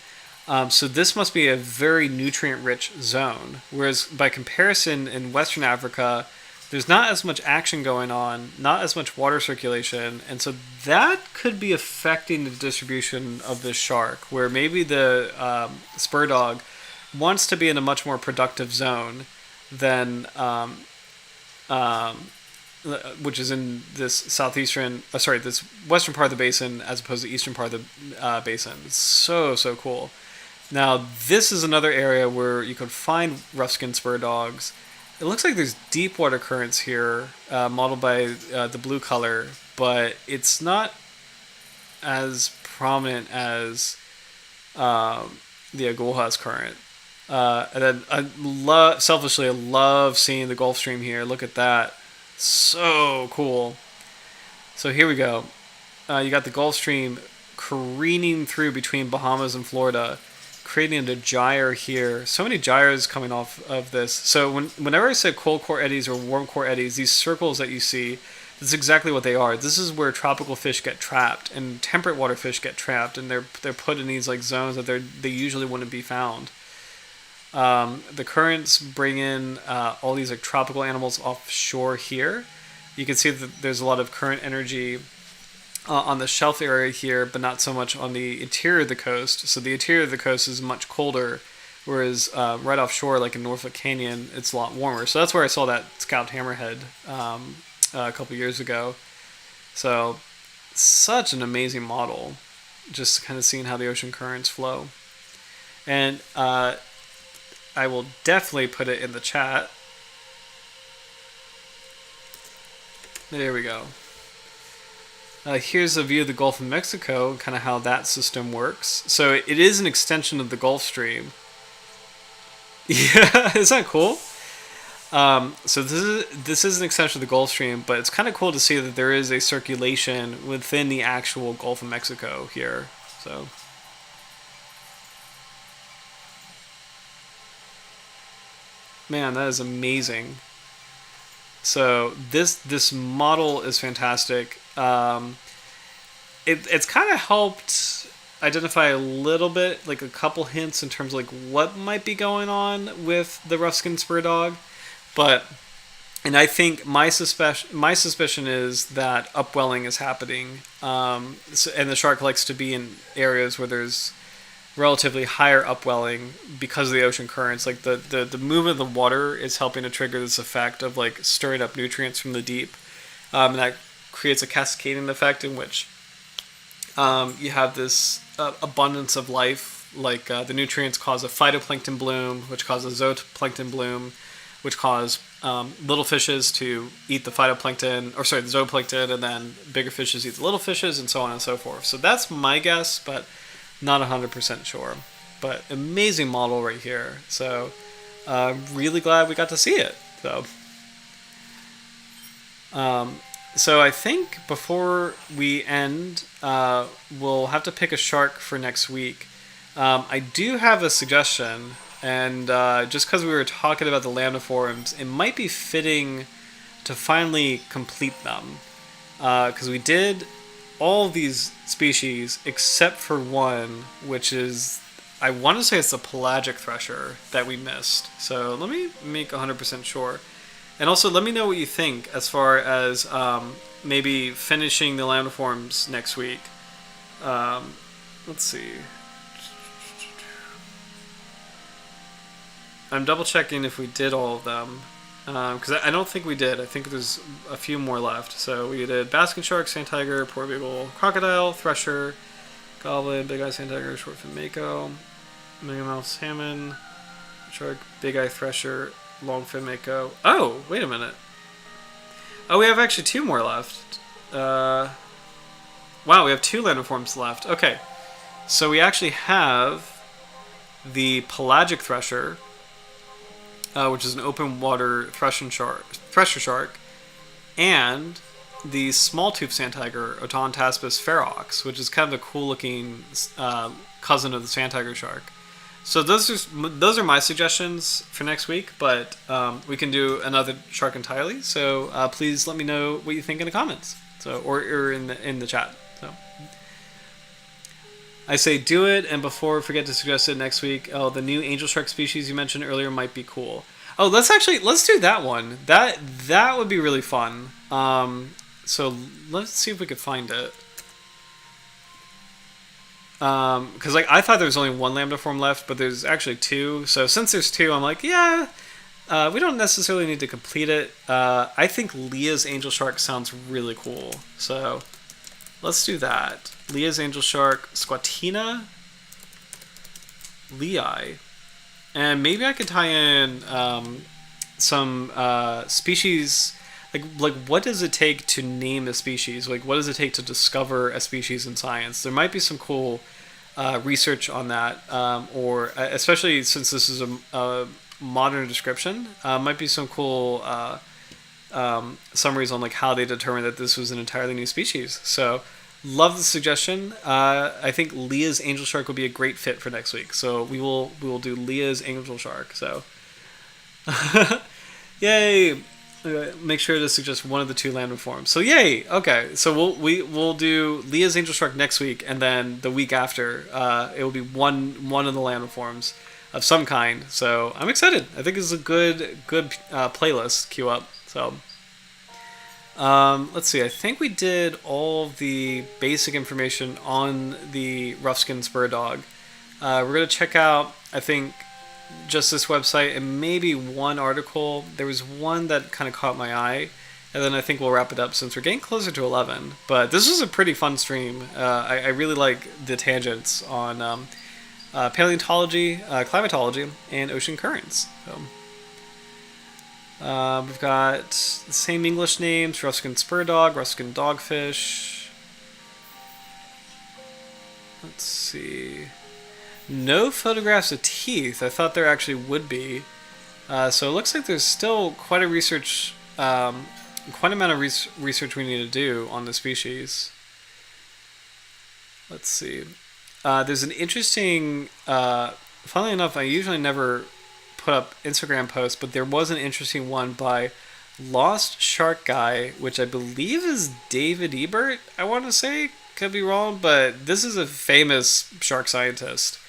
So this must be a very nutrient-rich zone. Whereas by comparison in Western Africa, there's not as much action going on, not as much water circulation, and so that could be affecting the distribution of this shark, where maybe the spur dog wants to be in a much more productive zone than which is in this this western part of the basin as opposed to eastern part of the basin. It's so cool. Now this is another area where you could find rough-skinned spur dogs. It looks like there's deep water currents here, modeled by the blue color, but it's not as prominent as the Agulhas current. And then selfishly, I love seeing the Gulf Stream here. Look at that. So cool. So here we go. You got the Gulf Stream careening through between Bahamas and Florida, creating a gyre here. So many gyres coming off of this. So whenever I say cold core eddies or warm core eddies, these circles that you see, this is exactly what they are. This is where tropical fish get trapped and temperate water fish get trapped, and they're put in these like zones that they usually wouldn't be found. The currents bring in all these like tropical animals offshore here. You can see that there's a lot of current energy on the shelf area here, but not so much on the interior of the coast. So the interior of the coast is much colder, whereas right offshore, like in Norfolk Canyon, it's a lot warmer. So that's where I saw that scout hammerhead a couple years ago. So such an amazing model, just kind of seeing how the ocean currents flow. And I will definitely put it in the chat. There we go. Here's a view of the Gulf of Mexico, kind of how that system works. So it is an extension of the Gulf Stream. Yeah, isn't that cool? So this is an extension of the Gulf Stream, but it's kind of cool to see that there is a circulation within the actual Gulf of Mexico here. So. Man, that is amazing. So this model is fantastic. It's kind of helped identify a little bit, like a couple hints in terms of like what might be going on with the rough-skinned spur dog, and I think my suspicion is that upwelling is happening, and the shark likes to be in areas where there's relatively higher upwelling because of the ocean currents. Like the movement of the water is helping to trigger this effect of like stirring up nutrients from the deep, and that creates a cascading effect in which you have this abundance of life. Like the nutrients cause a phytoplankton bloom, which causes zooplankton bloom, which cause little fishes to eat the phytoplankton, the zooplankton, and then bigger fishes eat the little fishes, and so on and so forth. So that's my guess, but not 100% sure. But amazing model right here. So really glad we got to see it. So I think before we end, we'll have to pick a shark for next week. I do have a suggestion, and just because we were talking about the lamniforms, it might be fitting to finally complete them. Because we did all these species except for one, which is, I want to say it's the pelagic thresher that we missed. So let me make 100% sure. And also let me know what you think as far as maybe finishing the lamniforms next week. Let's see. I'm double checking if we did all of them. Because I don't think we did. I think there's a few more left. So we did basking shark, sand tiger, poor beagle, crocodile, thresher, goblin, big eye sand tiger, short fin mako, megamouse salmon, shark, big eye thresher, long fin mako. Oh, wait a minute. Oh, we have actually two more left. Wow, we have two lamniforms left. Okay, so we actually have the pelagic thresher, which is an open water thresher shark, and the small tooth sand tiger, Otontaspis ferox, which is kind of a cool looking cousin of the sand tiger shark. So those are my suggestions for next week, but we can do another shark entirely. So please let me know what you think in the comments, or in the chat. So I say do it, and before forget to suggest it next week. Oh, the new angel shark species you mentioned earlier might be cool. Oh, let's do that one. That would be really fun. So let's see if we could find it. Because like I thought there was only one lambda form left, but there's actually two. So since there's two, I'm like, yeah, we don't necessarily need to complete it. I think Leah's angel shark sounds really cool. So let's do that. Leah's angel shark, Squatina Lea'i. And maybe I could tie in some species. Like, what does it take to name a species? Like, what does it take to discover a species in science? There might be some cool research on that, or especially since this is a modern description, might be some cool summaries on like how they determined that this was an entirely new species. So, love the suggestion. I think Leah's angel shark would be a great fit for next week. So we will do Leah's angel shark. So, yay! Make sure to suggest one of the two lambda forms. So yay! Okay, so we'll do Leah's angel shark next week, and then the week after, it will be one of the lambda forms of some kind. So I'm excited. I think it's a good playlist queue up. So. Let's see. I think we did all of the basic information on the Roughskin Spurdog. We're gonna check out, I think, just this website and maybe one article. There was one that kind of caught my eye, and then I think we'll wrap it up since we're getting closer to 11. But this was a pretty fun stream. I really like the tangents on paleontology, climatology, and ocean currents. So. We've got the same English names: Roughskin Spurdog, Roughskin Dogfish. Let's see. No photographs of teeth. I thought there actually would be. So it looks like there's still quite a quite amount of research we need to do on the species. Let's see. There's an interesting. Funnily enough, I usually never put up Instagram posts, but there was an interesting one by Lost Shark Guy, which I believe is David Ebert. I want to say, could be wrong, but this is a famous shark scientist,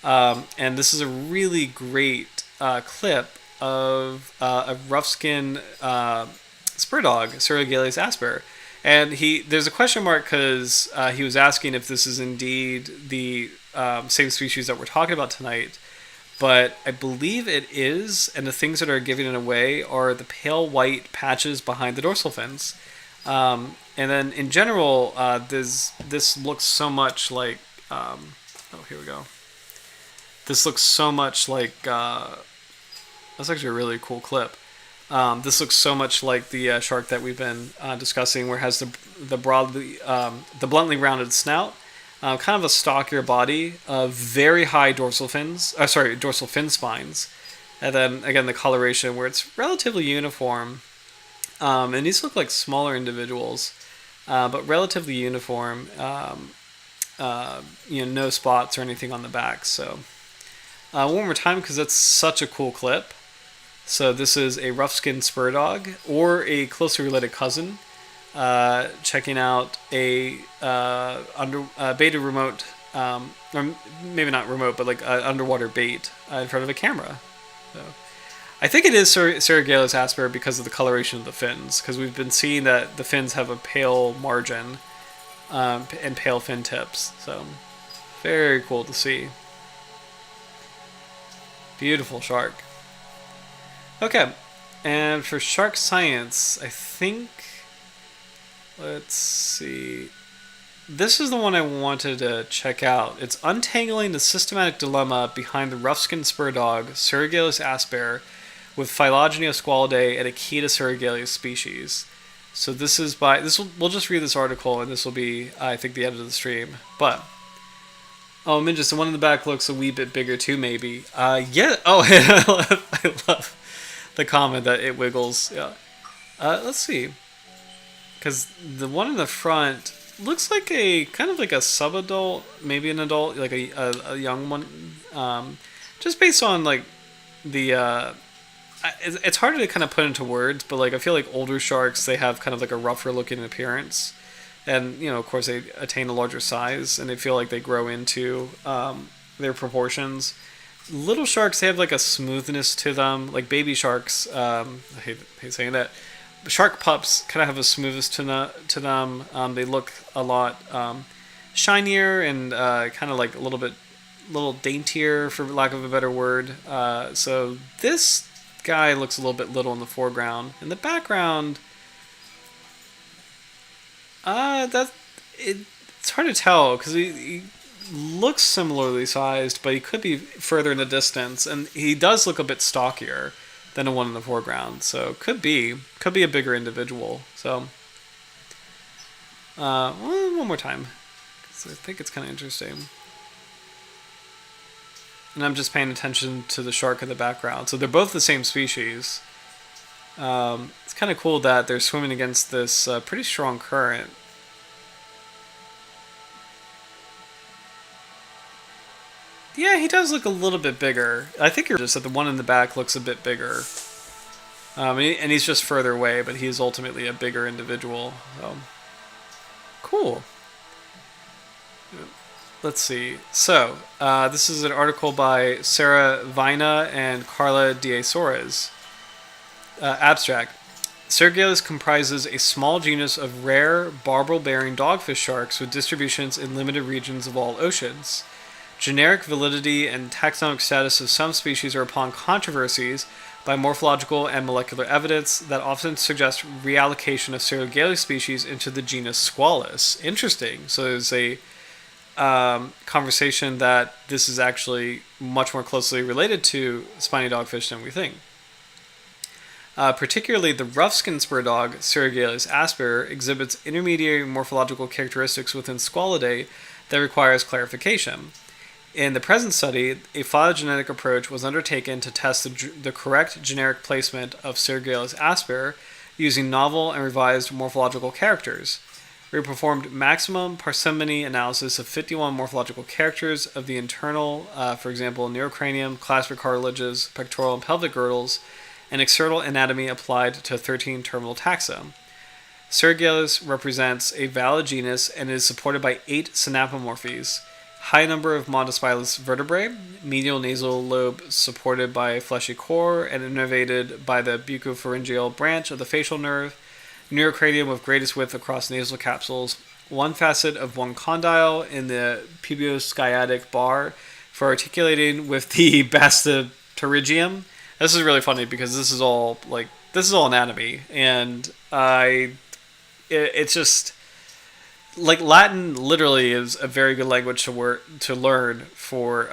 and this is a really great clip of a rough-skin spurdog, Cirrhigaleus asper, and there's a question mark because he was asking if this is indeed the same species that we're talking about tonight. But I believe it is, and the things that are giving it away are the pale white patches behind the dorsal fins. And then in general, this looks so much like... oh, here we go. This looks so much like... that's actually a really cool clip. This looks so much like the shark that we've been discussing, where it has the bluntly rounded snout, kind of a stockier body, very high dorsal fin spines, and then again the coloration where it's relatively uniform. And these look like smaller individuals, but relatively uniform. No spots or anything on the back. So one more time, because that's such a cool clip. So this is a rough-skinned spurdog, or a closely related cousin, checking out a baited remote, or maybe not remote, but like underwater bait in front of a camera. So I think it is Cirrhigaleus asper because of the coloration of the fins, because we've been seeing that the fins have a pale margin and pale fin tips. So very cool to see. Beautiful shark. Okay, and for shark science, I think, let's see, this is the one I wanted to check out. It's Untangling the Systematic Dilemma Behind the Roughskin Spurdog, Cirrhigaleus asper, with Phylogeny of Squalidae and Akita Cirrhigaleus species. So this is we'll just read this article, and this will be, I think, the end of the stream. But, oh, Mingus, the one in the back looks a wee bit bigger too, maybe. Yeah, oh, I love the comment that it wiggles. Yeah. Let's see. Because the one in the front looks like a kind of like a subadult, maybe an adult, like a young one. Just based on like the it's hard to kind of put into words, but like I feel like older sharks, they have kind of like a rougher looking appearance, and of course they attain a larger size, and they feel like they grow into their proportions. little sharks, they have like a smoothness to them. Like baby sharks, I hate saying that. Shark pups kind of have a smoothness to them. They look a lot shinier and kind of like a little daintier, for lack of a better word. So this guy looks a little bit little in the foreground. In the background, it's hard to tell because he looks similarly sized, but he could be further in the distance, and he does look a bit stockier than the one in the foreground. So could be a bigger individual. So one more time, 'cause I think it's kind of interesting. And I'm just paying attention to the shark in the background. So they're both the same species. It's kind of cool that they're swimming against this pretty strong current. Yeah, he does look a little bit bigger. I think you're just that the one in the back looks a bit bigger. And he's just further away, but he is ultimately a bigger individual. So. Cool. Let's see. So, this is an article by Sarah Vina and Carla Diaz-Soares. Abstract. Cirrhigaleus comprises a small genus of rare, barbel-bearing dogfish sharks with distributions in limited regions of all oceans. Generic validity and taxonomic status of some species are upon controversies by morphological and molecular evidence that often suggest reallocation of Cirrhigaleus species into the genus Squalus. Interesting. So there's a conversation that this is actually much more closely related to spiny dogfish than we think. Particularly the Roughskin Spurdog, Cirrhigaleus asper, exhibits intermediary morphological characteristics within Squalidae that requires clarification. In the present study, a phylogenetic approach was undertaken to test the correct generic placement of Cirrhigaleus asper using novel and revised morphological characters. We performed maximum parsimony analysis of 51 morphological characters of the internal, for example, neurocranium, clasper cartilages, pectoral and pelvic girdles, and external anatomy applied to 13 terminal taxa. Cirrhigaleus represents a valid genus and is supported by 8 synapomorphies. High number of monospilous vertebrae, medial nasal lobe supported by a fleshy core and innervated by the buccopharyngeal branch of the facial nerve, neurocranium with greatest width across nasal capsules, one facet of one condyle in the pubiosciatic bar for articulating with the basta pterygium. This is really funny because this is all anatomy, and it's just like Latin literally is a very good language to learn for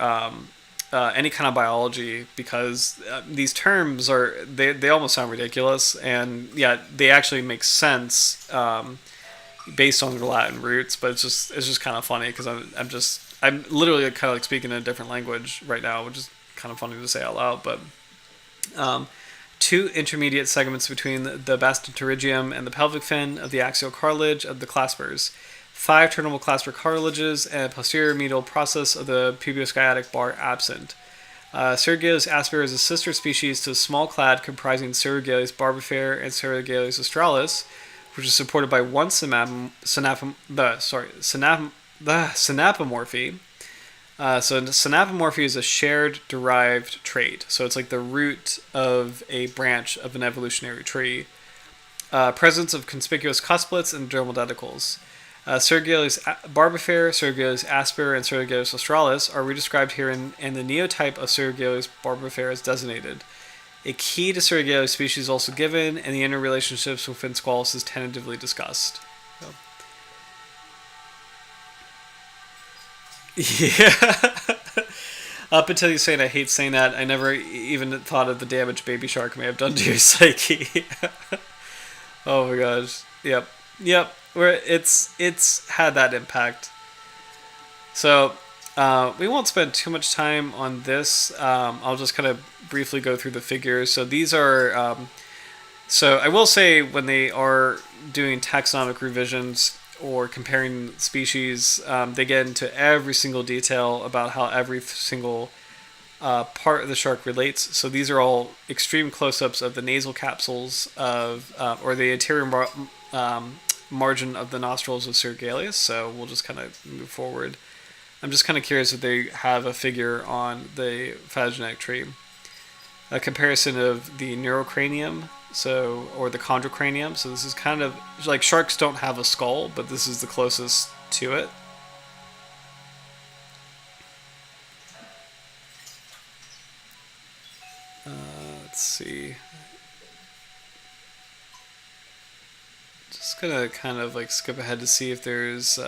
any kind of biology, because these terms they almost sound ridiculous, and yeah, they actually make sense based on their Latin roots. But it's just kind of funny because I'm literally kind of like speaking in a different language right now, which is kind of funny to say out loud. But 2 intermediate segments between the basta pterygium and the pelvic fin of the axial cartilage of the claspers. 5 terminal clasper cartilages and a posterior medial process of the pubiosciatic bar absent. Cirrhigaleus asper is a sister species to small clade comprising Cirrhigaleus barbifera and Cirrhigaleus australis, which is supported by one synapomorphy. So synapomorphy is a shared derived trait. So it's like the root of a branch of an evolutionary tree. Presence of conspicuous cusplets and dermal denticles. Cirrhigaleus barbifera, Cirrhigaleus asper, and Cirrhigaleus australis are redescribed here, and the neotype of Cirrhigaleus barbifera is designated. A key to Cirrhigaleus species is also given, and the interrelationships within Squalus is tentatively discussed. So. Yeah. Up until you saying I hate saying that, I never even thought of the damage baby shark may have done to your psyche. Oh my gosh. Yep. Where it's had that impact. So we won't spend too much time on this. I'll just kind of briefly go through the figures. So these are. So I will say, when they are doing taxonomic revisions or comparing species, they get into every single detail about how every single part of the shark relates. So these are all extreme close-ups of the nasal capsules of, or the anterior margin of the nostrils of Cirrhigaleus. So we'll just kind of move forward. I'm just kind of curious if they have a figure on the phylogenetic tree. A comparison of the neurocranium, or the chondrocranium. So this is kind of like sharks don't have a skull, but this is the closest to it. Let's see. Just gonna kind of like skip ahead to see if there's.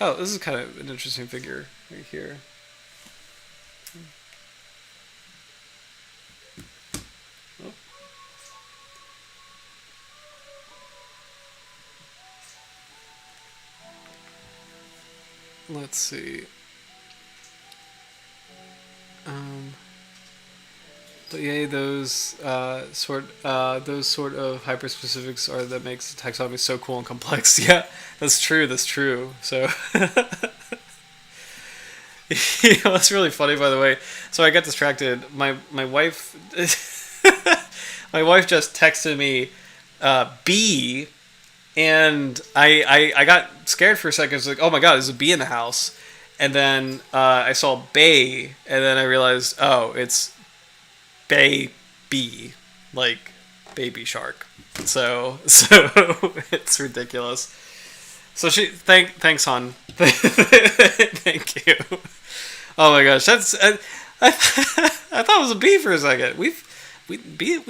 Oh, this is kind of an interesting figure right here. Oh. Let's see. But yeah, those sort of hyperspecifics are that makes the taxonomy so cool and complex. Yeah, that's true. That's true. So, it's really funny, by the way. So I got distracted. My wife, my wife just texted me, bee, and I got scared for a second. I was like, oh my god, there's a bee in the house, and then I saw bay, and then I realized, oh, it's baby, like baby shark. So it's ridiculous. So thanks, hon. Thank you. Oh my gosh, I thought it was a bee for a second. We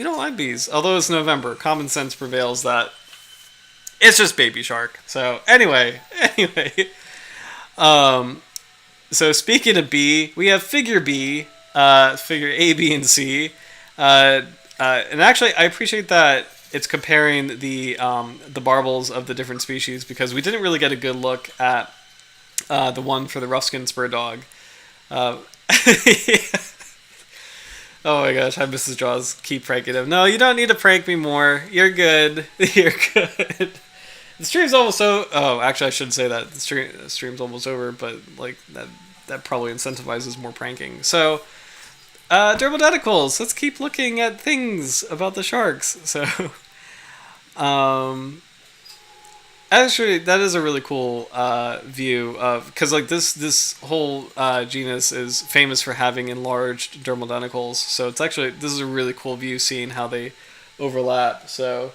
don't like bees. Although it's November, common sense prevails that it's just baby shark. So anyway. So speaking of B, we have figure B, figure A, B, and C, and actually I appreciate that it's comparing the barbels of the different species, because we didn't really get a good look at the one for the Roughskin Spurdog. Oh my gosh, hi Mrs. Jaws, keep pranking him. No, you don't need to prank me more. You're good. You're good. The stream's almost over. Oh, actually, I shouldn't say that. The stream's almost over, but like that probably incentivizes more pranking. So, Rouwevel-Nicholls. Let's keep looking at things about the sharks. So, actually, that is a really cool view of, because like this whole genus is famous for having enlarged dermal denticles. So it's actually, this is a really cool view, seeing how they overlap. So.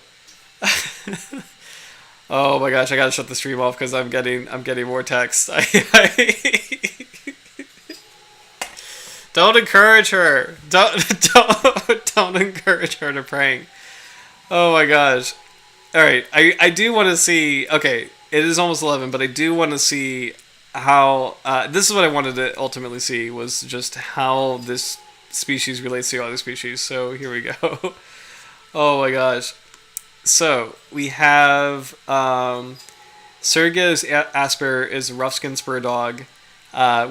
Oh my gosh, I gotta shut the stream off because I'm getting more text. Don't encourage her. Don't encourage her to prank. Oh my gosh. All right, I do want to see. Okay, it is almost 11, but I do want to see how. This is what I wanted to ultimately see, was just how this species relates to other species. So here we go. Oh my gosh. So we have Cirrhigaleus asper is a Roughskin Spurdog,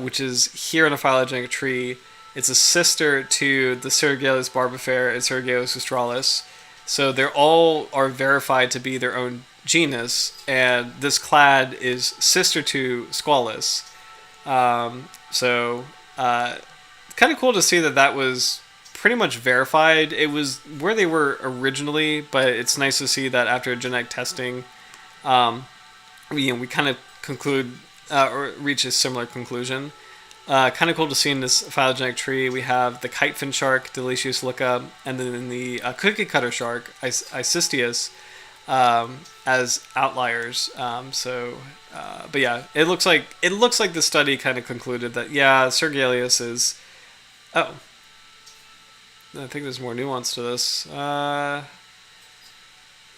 which is here in a phylogenetic tree. It's a sister to the Cirrhigaleus barbifera and Cirrhigaleus australis. So they all are verified to be their own genus, and this clade is sister to Squalus. Kind of cool to see that was pretty much verified. It was where they were originally, but it's nice to see that after genetic testing, we kind of conclude or reach a similar conclusion. Kind of cool to see in this phylogenetic tree. We have the kitefin shark, Delicius leuca, and then the cookie cutter shark, Isistius, as outliers. But yeah, it looks like the study kind of concluded that Cirrhigaleus is. Oh. I think there's more nuance to this.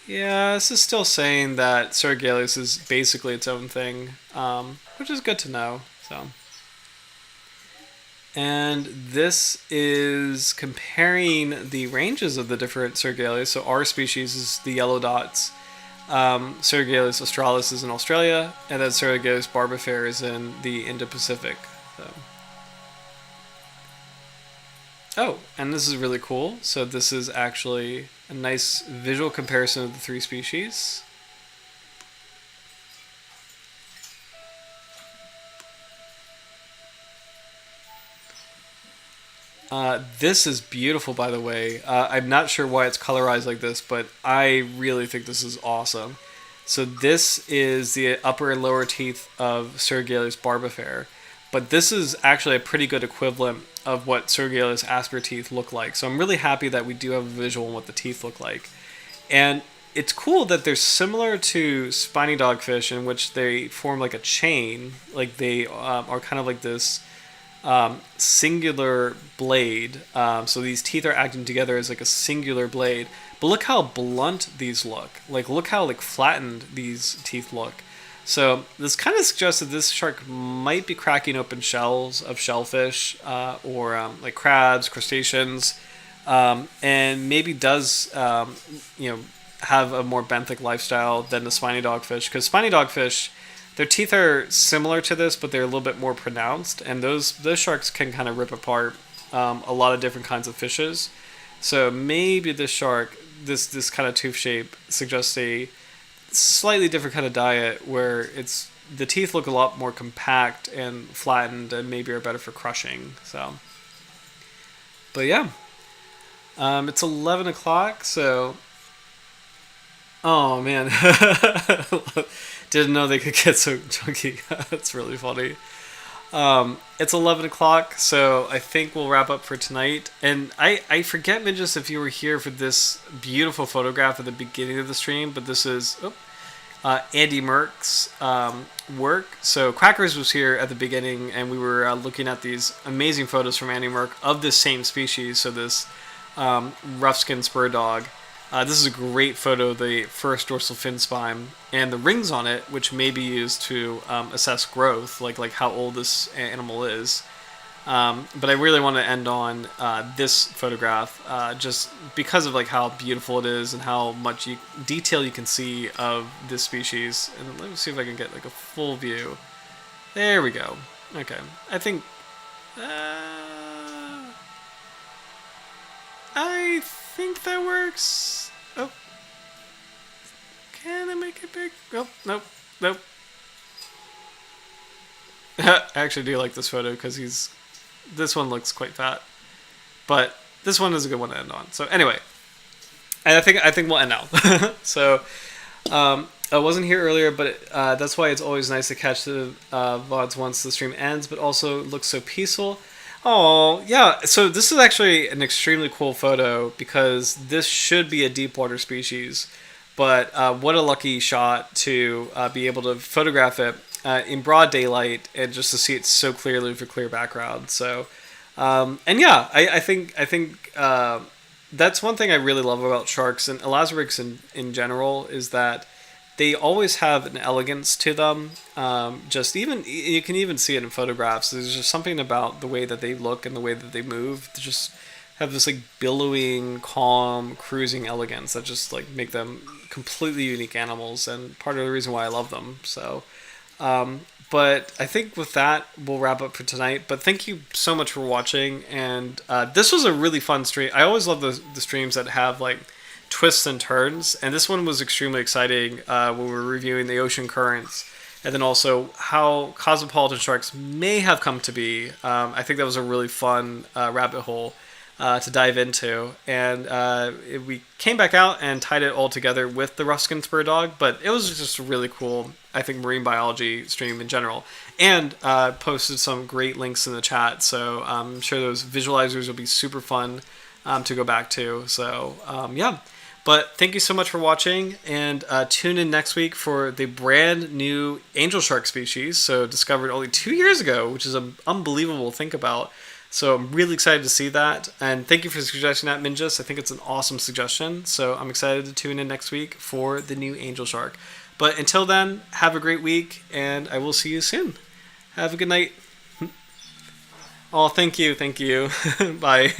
This is still saying that Cirrhigaleus is basically its own thing, which is good to know. So, and this is comparing the ranges of the different Cirrhigaleus. So our species is the yellow dots. Cirrhigaleus australis is in Australia, and then Cirrhigaleus barbifera is in the Indo-Pacific. So. Oh, and this is really cool. So this is actually a nice visual comparison of the three species. This is beautiful, by the way. I'm not sure why it's colorized like this, but I really think this is awesome. So this is the upper and lower teeth of Cirrhigaleus barbifera, but this is actually a pretty good equivalent of what Cirrhigaleus asper teeth look like. So I'm really happy that we do have a visual on what the teeth look like. And it's cool that they're similar to spiny dogfish in which they form like a chain, like they are kind of like this singular blade. So these teeth are acting together as like a singular blade. But look how blunt these look. Like look how like flattened these teeth look. So this kind of suggests that this shark might be cracking open shells of shellfish or like crabs, crustaceans, and maybe does have a more benthic lifestyle than the spiny dogfish. Because spiny dogfish, their teeth are similar to this, but they're a little bit more pronounced, and those sharks can kind of rip apart a lot of different kinds of fishes. So maybe this shark, this kind of tooth shape suggests a slightly different kind of diet where the teeth look a lot more compact and flattened and maybe are better for crushing. So, but yeah, it's 11 o'clock. So, oh man, didn't know they could get so chunky. That's really funny. It's 11 o'clock, so I think we'll wrap up for tonight. And I forget, Midges, if you were here for this beautiful photograph at the beginning of the stream, but this is Andy Merck's work. So Crackers was here at the beginning, and we were looking at these amazing photos from Andy Merck of this same species, so this Roughskin Spurdog. This is a great photo of the first dorsal fin spine and the rings on it, which may be used to assess growth, like how old this animal is. But I really want to end on this photograph, just because of like how beautiful it is and how much detail you can see of this species. And let me see if I can get like a full view. There we go. Okay, I think that works. Oh, can I make it big? Oh, nope. I actually do like this photo because this one looks quite fat, but this one is a good one to end on. So anyway, and I think we'll end now. So I wasn't here earlier, but that's why it's always nice to catch the VODs once the stream ends, but also it looks so peaceful. Oh, yeah. So this is actually an extremely cool photo because this should be a deepwater species. But what a lucky shot to be able to photograph it in broad daylight and just to see it so clearly with a clear background. So, and yeah, I think that's one thing I really love about sharks and elasmerics in general is that they always have an elegance to them. Just even you can even see it in photographs. There's just something about the way that they look and the way that they move. They just have this like billowing, calm, cruising elegance that just like make them completely unique animals, and part of the reason why I love them. So, but I think with that we'll wrap up for tonight. But thank you so much for watching, and this was a really fun stream. I always love the streams that have like twists and turns, and this one was extremely exciting when we were reviewing the ocean currents and then also how cosmopolitan sharks may have come to be. I think that was a really fun rabbit hole to dive into, and we came back out and tied it all together with the Roughskin Spurdog, but it was just a really cool, I think, marine biology stream in general, and posted some great links in the chat, so I'm sure those visualizers will be super fun to go back to. So yeah. But thank you so much for watching, and tune in next week for the brand new angel shark species, so discovered only 2 years ago, which is unbelievable to think about. So I'm really excited to see that, and thank you for suggesting that, Minjus. I think it's an awesome suggestion, so I'm excited to tune in next week for the new angel shark. But until then, have a great week, and I will see you soon. Have a good night. Oh, thank you. Bye.